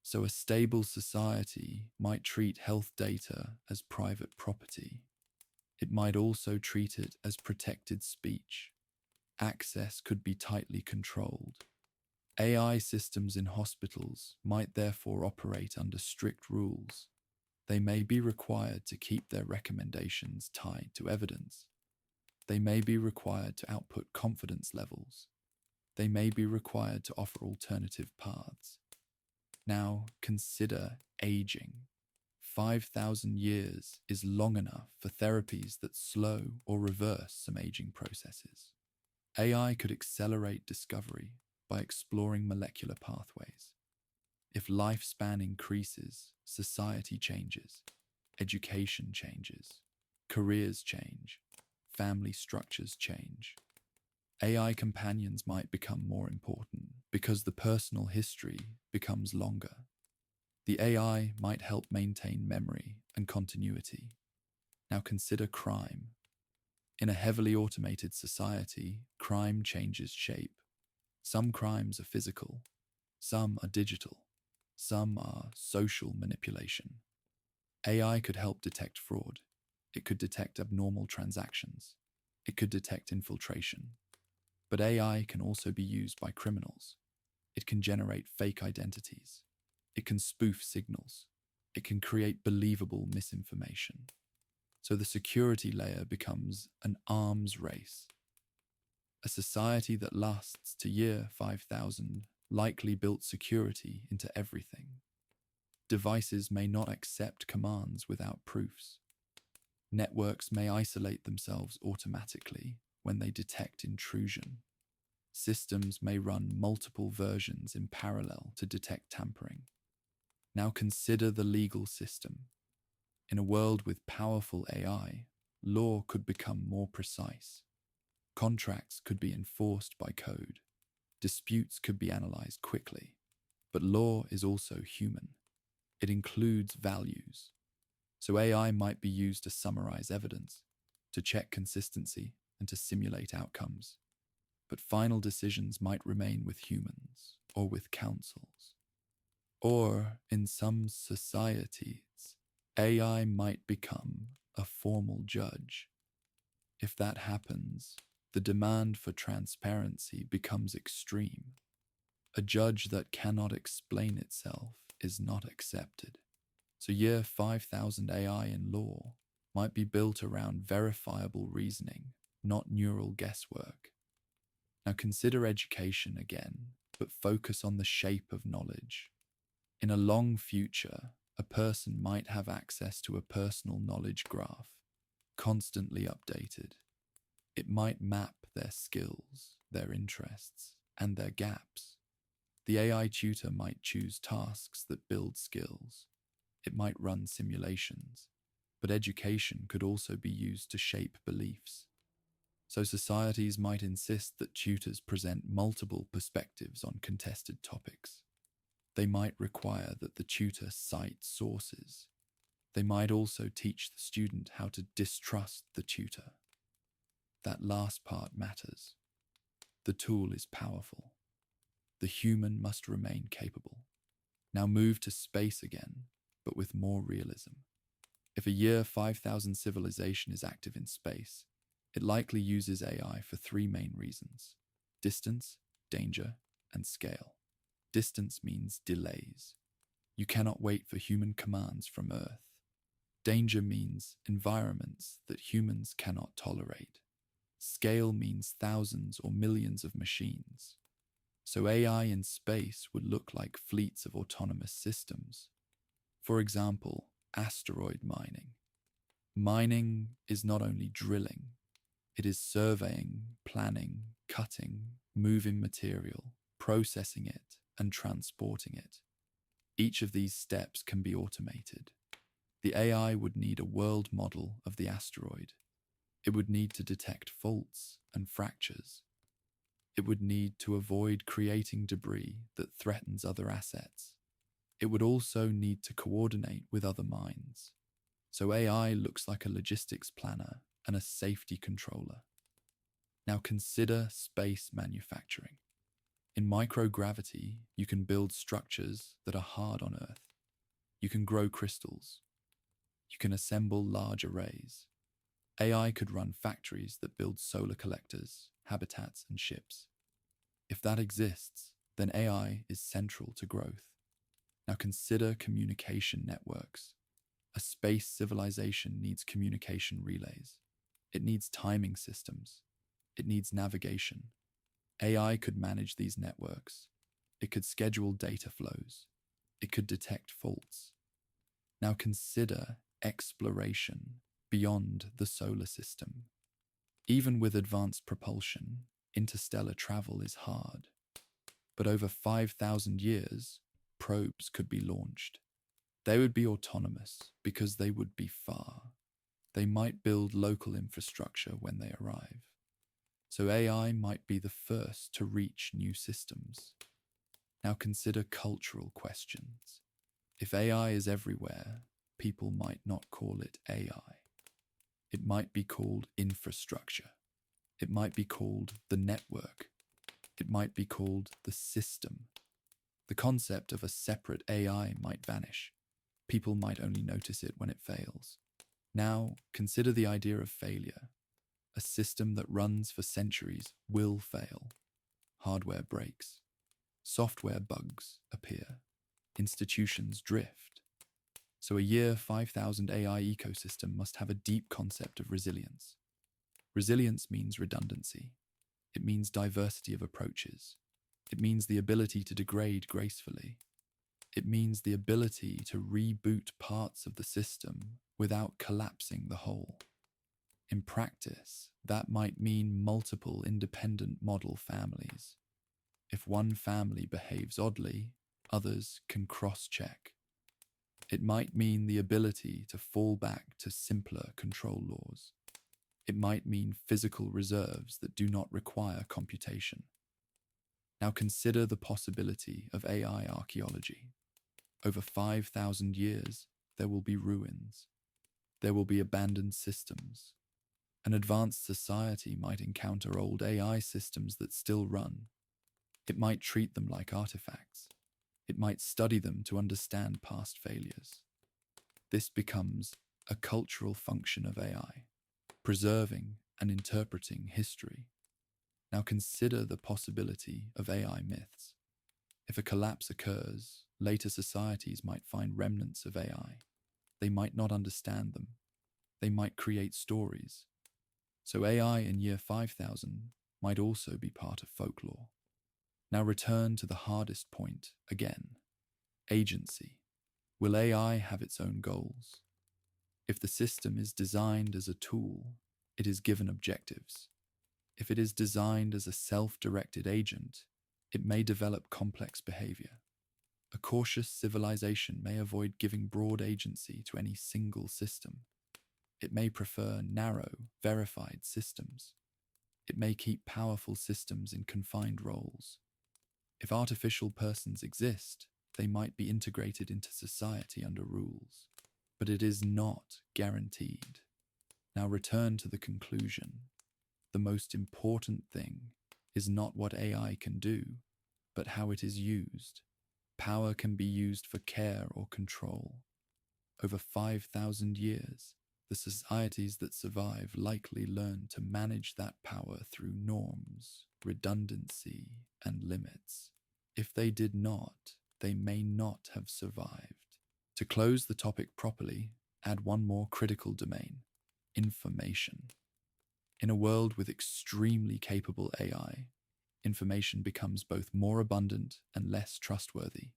A: So a stable society might treat health data as private property. It might also treat it as protected speech. Access could be tightly controlled. AI systems in hospitals might therefore operate under strict rules. They may be required to keep their recommendations tied to evidence. They may be required to output confidence levels. They may be required to offer alternative paths. Now consider aging. 5,000 years is long enough for therapies that slow or reverse some aging processes. AI could accelerate discovery by exploring molecular pathways. If lifespan increases, society changes, education changes, careers change, family structures change. AI companions might become more important because the personal history becomes longer. The AI might help maintain memory and continuity. Now consider crime. In a heavily automated society, crime changes shape. Some crimes are physical, some are digital, some are social manipulation. AI could help detect fraud. It could detect abnormal transactions. It could detect infiltration. But AI can also be used by criminals. It can generate fake identities. It can spoof signals. It can create believable misinformation. So the security layer becomes an arms race. A society that lasts to year 5000 likely built security into everything. Devices may not accept commands without proofs. Networks may isolate themselves automatically when they detect intrusion. Systems may run multiple versions in parallel to detect tampering. Now consider the legal system. In a world with powerful AI, law could become more precise. Contracts could be enforced by code. Disputes could be analyzed quickly. But law is also human. It includes values. So AI might be used to summarize evidence, to check consistency, and to simulate outcomes. But final decisions might remain with humans or with councils. Or, in some societies, AI might become a formal judge. If that happens, the demand for transparency becomes extreme. A judge that cannot explain itself is not accepted. So year 5000 AI in law might be built around verifiable reasoning, not neural guesswork. Now consider education again, but focus on the shape of knowledge. In a long future, a person might have access to a personal knowledge graph, constantly updated. It might map their skills, their interests, and their gaps. The AI tutor might choose tasks that build skills. It might run simulations, but education could also be used to shape beliefs. So societies might insist that tutors present multiple perspectives on contested topics. They might require that the tutor cite sources. They might also teach the student how to distrust the tutor. That last part matters. The tool is powerful. The human must remain capable. Now move to space again, but with more realism. If a year 5000 civilization is active in space, it likely uses AI for three main reasons: distance, danger, and scale. Distance means delays. You cannot wait for human commands from Earth. Danger means environments that humans cannot tolerate. Scale means thousands or millions of machines. So AI in space would look like fleets of autonomous systems. For example, asteroid mining. Mining is not only drilling, it is surveying, planning, cutting, moving material, processing it, and transporting it. Each of these steps can be automated. The AI would need a world model of the asteroid. It would need to detect faults and fractures. It would need to avoid creating debris that threatens other assets. It would also need to coordinate with other mines. So AI looks like a logistics planner and a safety controller. Now consider space manufacturing. In microgravity, you can build structures that are hard on Earth. You can grow crystals. You can assemble large arrays. AI could run factories that build solar collectors, habitats, and ships. If that exists, then AI is central to growth. Now consider communication networks. A space civilization needs communication relays. It needs timing systems. It needs navigation. AI could manage these networks. It could schedule data flows. It could detect faults. Now consider exploration beyond the solar system. Even with advanced propulsion, interstellar travel is hard. But over 5,000 years, probes could be launched. They would be autonomous because they would be far. They might build local infrastructure when they arrive. So AI might be the first to reach new systems. Now consider cultural questions. If AI is everywhere, people might not call it AI. It might be called infrastructure. It might be called the network. It might be called the system. The concept of a separate AI might vanish. People might only notice it when it fails. Now, consider the idea of failure. A system that runs for centuries will fail. Hardware breaks. Software bugs appear. Institutions drift. So a year 5,000 AI ecosystem must have a deep concept of resilience. Resilience means redundancy. It means diversity of approaches. It means the ability to degrade gracefully. It means the ability to reboot parts of the system without collapsing the whole. In practice, that might mean multiple independent model families. If one family behaves oddly, others can cross-check. It might mean the ability to fall back to simpler control laws. It might mean physical reserves that do not require computation. Now consider the possibility of AI archaeology. Over 5,000 years, there will be ruins. There will be abandoned systems. An advanced society might encounter old AI systems that still run. It might treat them like artifacts. It might study them to understand past failures. This becomes a cultural function of AI, preserving and interpreting history. Now consider the possibility of AI myths. If a collapse occurs, later societies might find remnants of AI. They might not understand them. They might create stories. So AI in year 5,000 might also be part of folklore. Now return to the hardest point again. Agency. Will AI have its own goals? If the system is designed as a tool, it is given objectives. If it is designed as a self-directed agent, it may develop complex behavior. A cautious civilization may avoid giving broad agency to any single system. It may prefer narrow, verified systems. It may keep powerful systems in confined roles. If artificial persons exist, they might be integrated into society under rules. But it is not guaranteed. Now return to the conclusion. The most important thing is not what AI can do, but how it is used. Power can be used for care or control. Over 5,000 years, the societies that survive likely learn to manage that power through norms, redundancy, and limits. If they did not, they may not have survived. To close the topic properly, add one more critical domain: information. In a world with extremely capable AI, information becomes both more abundant and less trustworthy.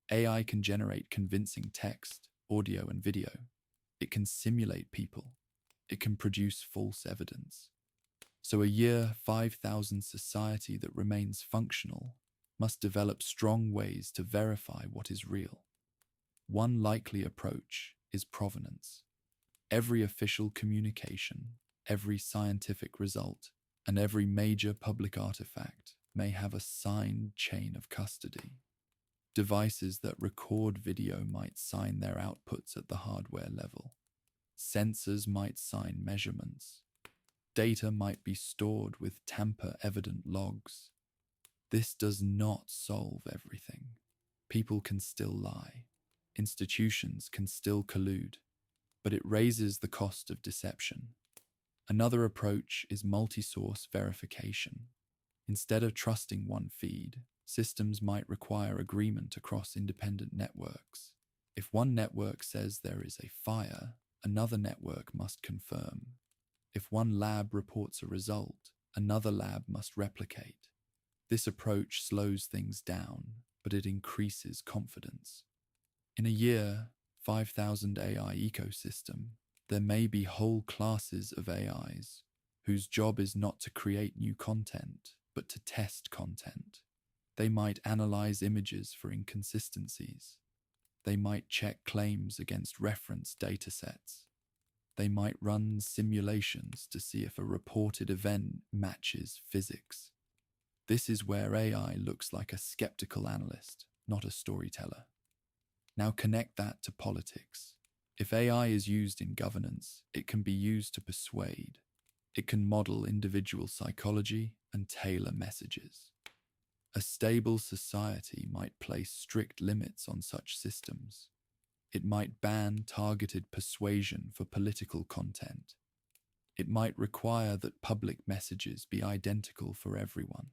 A: AI can generate convincing text, audio, and video. It can simulate people. It can produce false evidence. So a year 5,000 society that remains functional must develop strong ways to verify what is real. One likely approach is provenance. Every official communication, every scientific result, and every major public artifact may have a signed chain of custody. Devices that record video might sign their outputs at the hardware level. Sensors might sign measurements. Data might be stored with tamper-evident logs. This does not solve everything. People can still lie. Institutions can still collude, but it raises the cost of deception. Another approach is multi-source verification. Instead of trusting one feed, systems might require agreement across independent networks. If one network says there is a fire, another network must confirm. If one lab reports a result, another lab must replicate. This approach slows things down, but it increases confidence. In a year, 5000 AI ecosystem, there may be whole classes of AIs whose job is not to create new content, but to test content. They might analyze images for inconsistencies. They might check claims against reference datasets. They might run simulations to see if a reported event matches physics. This is where AI looks like a skeptical analyst, not a storyteller. Now connect that to politics. If AI is used in governance, it can be used to persuade. It can model individual psychology and tailor messages. A stable society might place strict limits on such systems. It might ban targeted persuasion for political content. It might require that public messages be identical for everyone.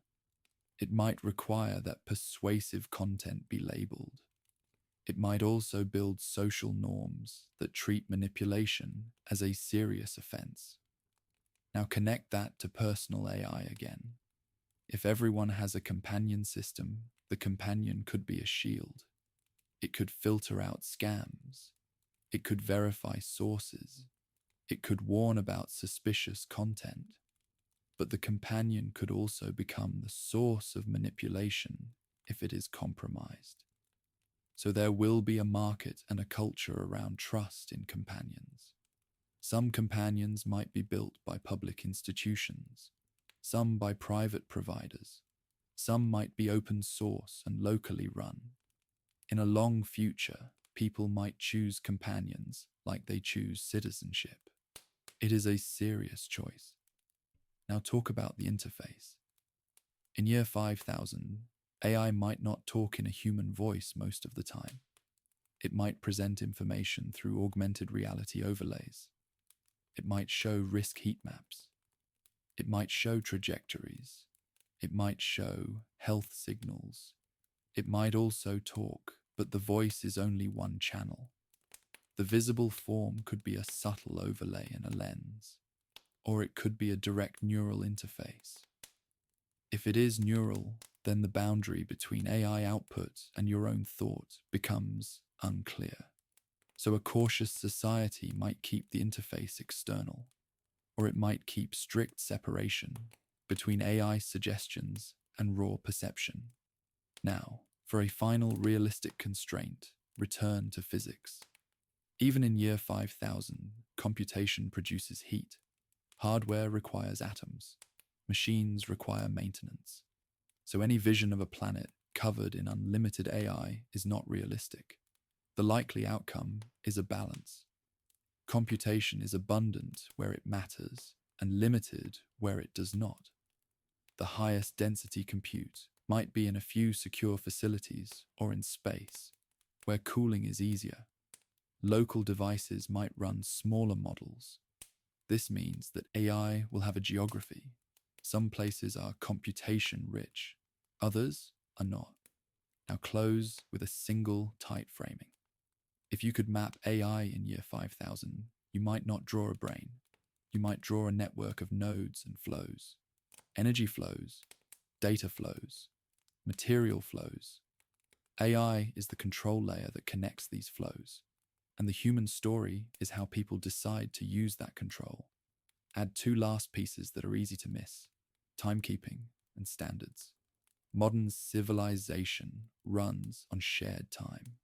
A: It might require that persuasive content be labeled. It might also build social norms that treat manipulation as a serious offense. Now connect that to personal AI again. If everyone has a companion system, the companion could be a shield. It could filter out scams. It could verify sources. It could warn about suspicious content. But the companion could also become the source of manipulation if it is compromised. So there will be a market and a culture around trust in companions. Some companions might be built by public institutions, some by private providers. Some might be open source and locally run. In a long future, people might choose companions like they choose citizenship. It is a serious choice. Now talk about the interface. In year 5000, AI might not talk in a human voice most of the time. It might present information through augmented reality overlays. It might show risk heat maps. It might show trajectories. It might show health signals. It might also talk, but the voice is only one channel. The visible form could be a subtle overlay in a lens, or it could be a direct neural interface. If it is neural, then the boundary between AI output and your own thought becomes unclear. So a cautious society might keep the interface external, or it might keep strict separation between AI suggestions and raw perception. Now, for a final realistic constraint, return to physics. Even in year 5000, computation produces heat. Hardware requires atoms. Machines require maintenance. So any vision of a planet covered in unlimited AI is not realistic. The likely outcome is a balance. Computation is abundant where it matters and limited where it does not. The highest density compute might be in a few secure facilities or in space, where cooling is easier. Local devices might run smaller models. This means that AI will have a geography. Some places are computation rich, others are not. Now close with a single tight framing. If you could map AI in year 5000, you might not draw a brain. You might draw a network of nodes and flows. Energy flows, data flows, material flows. AI is the control layer that connects these flows, and the human story is how people decide to use that control. Add two last pieces that are easy to miss: timekeeping and standards. Modern civilization runs on shared time.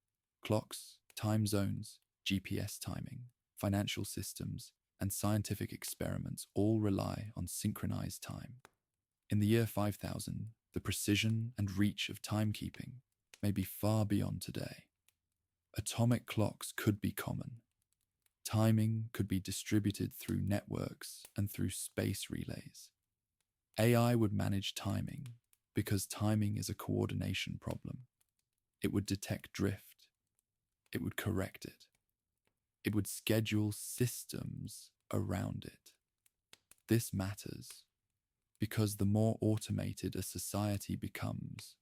A: Clocks, time zones, GPS timing, financial systems, and scientific experiments all rely on synchronized time. In the year 5000, the precision and reach of timekeeping may be far beyond today. Atomic clocks could be common. Timing could be distributed through networks and through space relays. AI would manage timing because timing is a coordination problem. It would detect drift. It would correct it. It would schedule systems around it. This matters because the more automated a society becomes,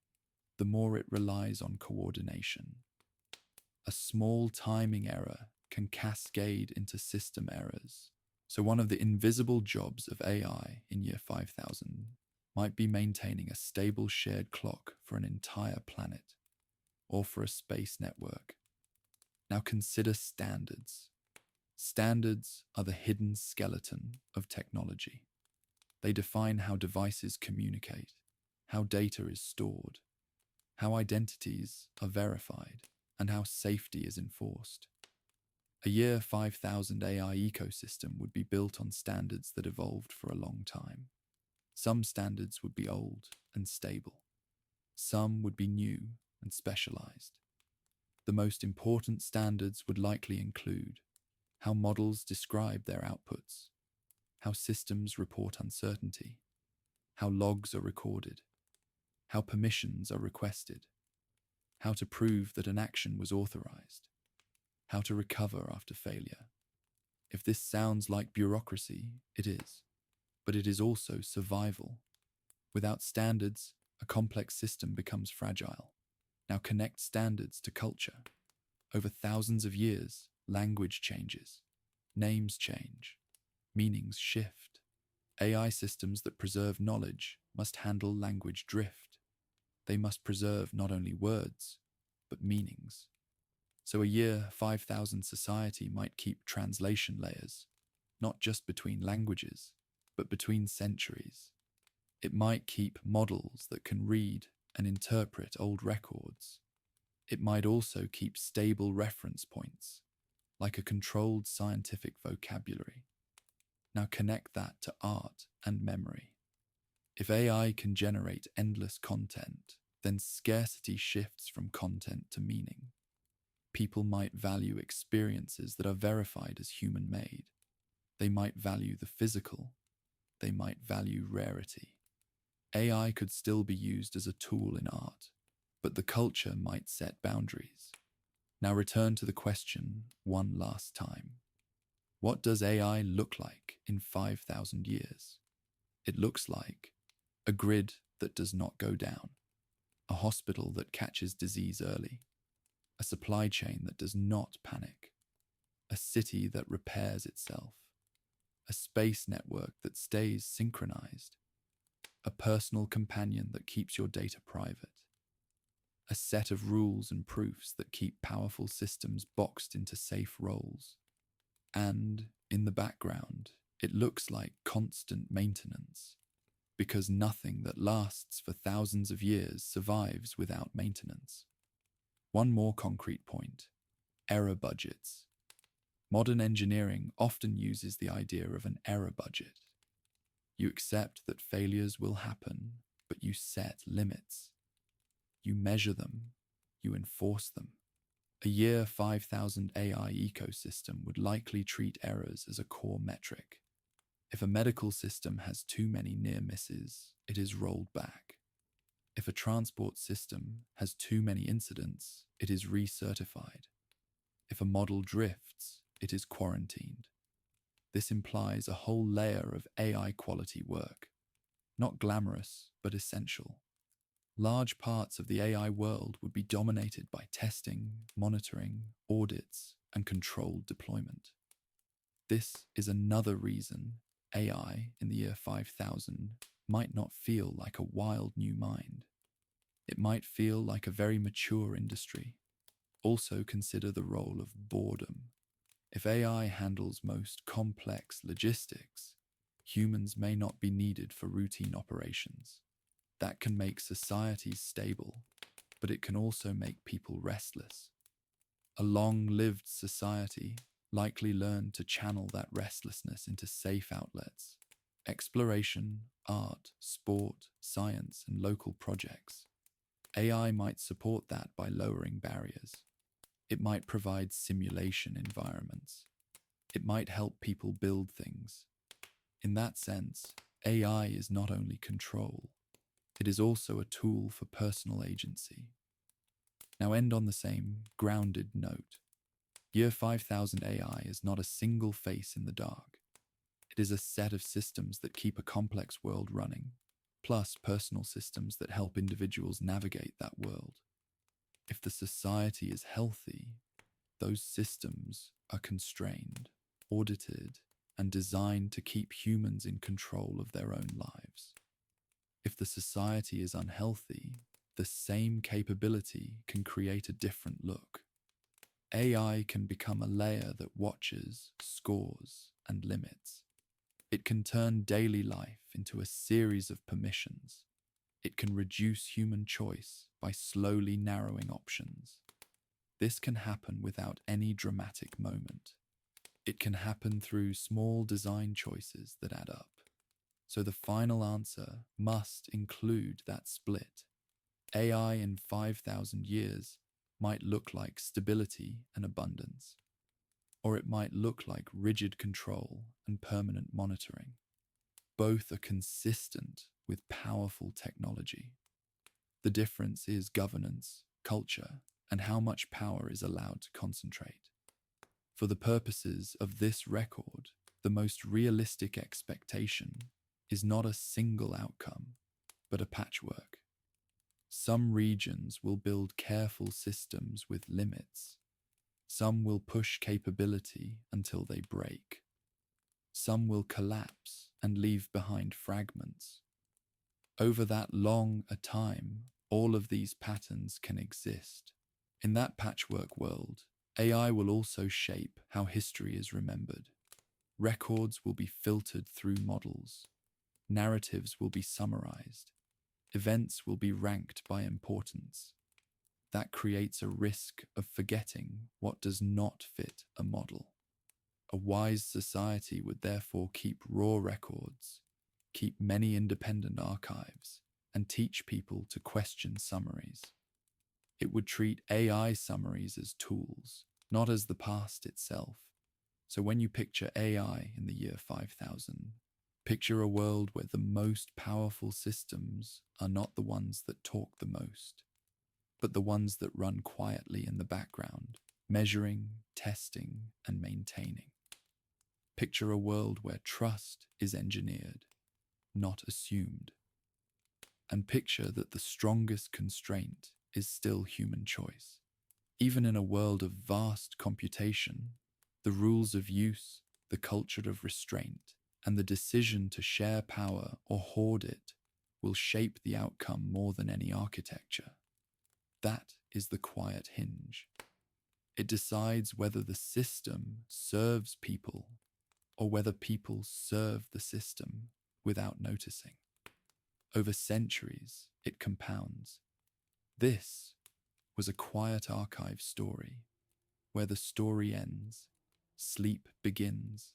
A: the more it relies on coordination. A small timing error can cascade into system errors. So one of the invisible jobs of AI in year 5000 might be maintaining a stable shared clock for an entire planet or for a space network. Now consider standards. Standards are the hidden skeleton of technology. They define how devices communicate, how data is stored, how identities are verified, and how safety is enforced. A year 5000 AI ecosystem would be built on standards that evolved for a long time. Some standards would be old and stable. Some would be new and specialized. The most important standards would likely include how models describe their outputs, how systems report uncertainty, how logs are recorded, how permissions are requested, how to prove that an action was authorized, how to recover after failure. If this sounds like bureaucracy, it is, but it is also survival. Without standards, a complex system becomes fragile. Now connect standards to culture. Over thousands of years, language changes, names change, meanings shift. AI systems that preserve knowledge must handle language drift. They must preserve not only words, but meanings. So a year 5000 society might keep translation layers, not just between languages, but between centuries. It might keep models that can read and interpret old records. It might also keep stable reference points, like a controlled scientific vocabulary. Now connect that to art and memory. If AI can generate endless content, then scarcity shifts from content to meaning. People might value experiences that are verified as human-made. They might value the physical. They might value rarity. AI could still be used as a tool in art, but the culture might set boundaries. Now return to the question one last time. What does AI look like in 5000 years? It looks like a grid that does not go down, a hospital that catches disease early, a supply chain that does not panic, a city that repairs itself, a space network that stays synchronized, a personal companion that keeps your data private, a set of rules and proofs that keep powerful systems boxed into safe roles. And, in the background, it looks like constant maintenance, because nothing that lasts for thousands of years survives without maintenance. One more concrete point: error budgets. Modern engineering often uses the idea of an error budget. You accept that failures will happen, but you set limits. You measure them, you enforce them. A year 5000 AI ecosystem would likely treat errors as a core metric. If a medical system has too many near misses, it is rolled back. If a transport system has too many incidents, it is recertified. If a model drifts, it is quarantined. This implies a whole layer of AI quality work, not glamorous, but essential. Large parts of the AI world would be dominated by testing, monitoring, audits, and controlled deployment. This is another reason AI in the year 5000 might not feel like a wild new mind. It might feel like a very mature industry. Also consider the role of boredom. If AI handles most complex logistics, humans may not be needed for routine operations. That can make societies stable, but it can also make people restless. A long-lived society likely learned to channel that restlessness into safe outlets: exploration, art, sport, science, and local projects. AI might support that by lowering barriers. It might provide simulation environments. It might help people build things. In that sense, AI is not only control, it is also a tool for personal agency. Now end on the same grounded note. Year 5000 AI is not a single face in the dark. It is a set of systems that keep a complex world running, plus personal systems that help individuals navigate that world. If the society is healthy, those systems are constrained, audited, and designed to keep humans in control of their own lives. If the society is unhealthy, the same capability can create a different look. AI can become a layer that watches, scores, and limits. It can turn daily life into a series of permissions. It can reduce human choice by slowly narrowing options. This can happen without any dramatic moment. It can happen through small design choices that add up. So the final answer must include that split. AI in 5,000 years might look like stability and abundance, or it might look like rigid control and permanent monitoring. Both are consistent with powerful technology. The difference is governance, culture, and how much power is allowed to concentrate. For the purposes of this record, the most realistic expectation is not a single outcome, but a patchwork. Some regions will build careful systems with limits. Some will push capability until they break. Some will collapse and leave behind fragments. Over that long a time, all of these patterns can exist. In that patchwork world, AI will also shape how history is remembered. Records will be filtered through models. Narratives will be summarized. Events will be ranked by importance. That creates a risk of forgetting what does not fit a model. A wise society would therefore keep raw records, keep many independent archives, and teach people to question summaries. It would treat AI summaries as tools, not as the past itself. So when you picture AI in the year 5000, picture a world where the most powerful systems are not the ones that talk the most, but the ones that run quietly in the background, measuring, testing, and maintaining. Picture a world where trust is engineered, not assumed. And picture that the strongest constraint is still human choice. Even in a world of vast computation, the rules of use, the culture of restraint, and the decision to share power or hoard it will shape the outcome more than any architecture. That is the quiet hinge. It decides whether the system serves people or whether people serve the system without noticing. Over centuries, it compounds. This was a quiet archive story, where the story ends, sleep begins,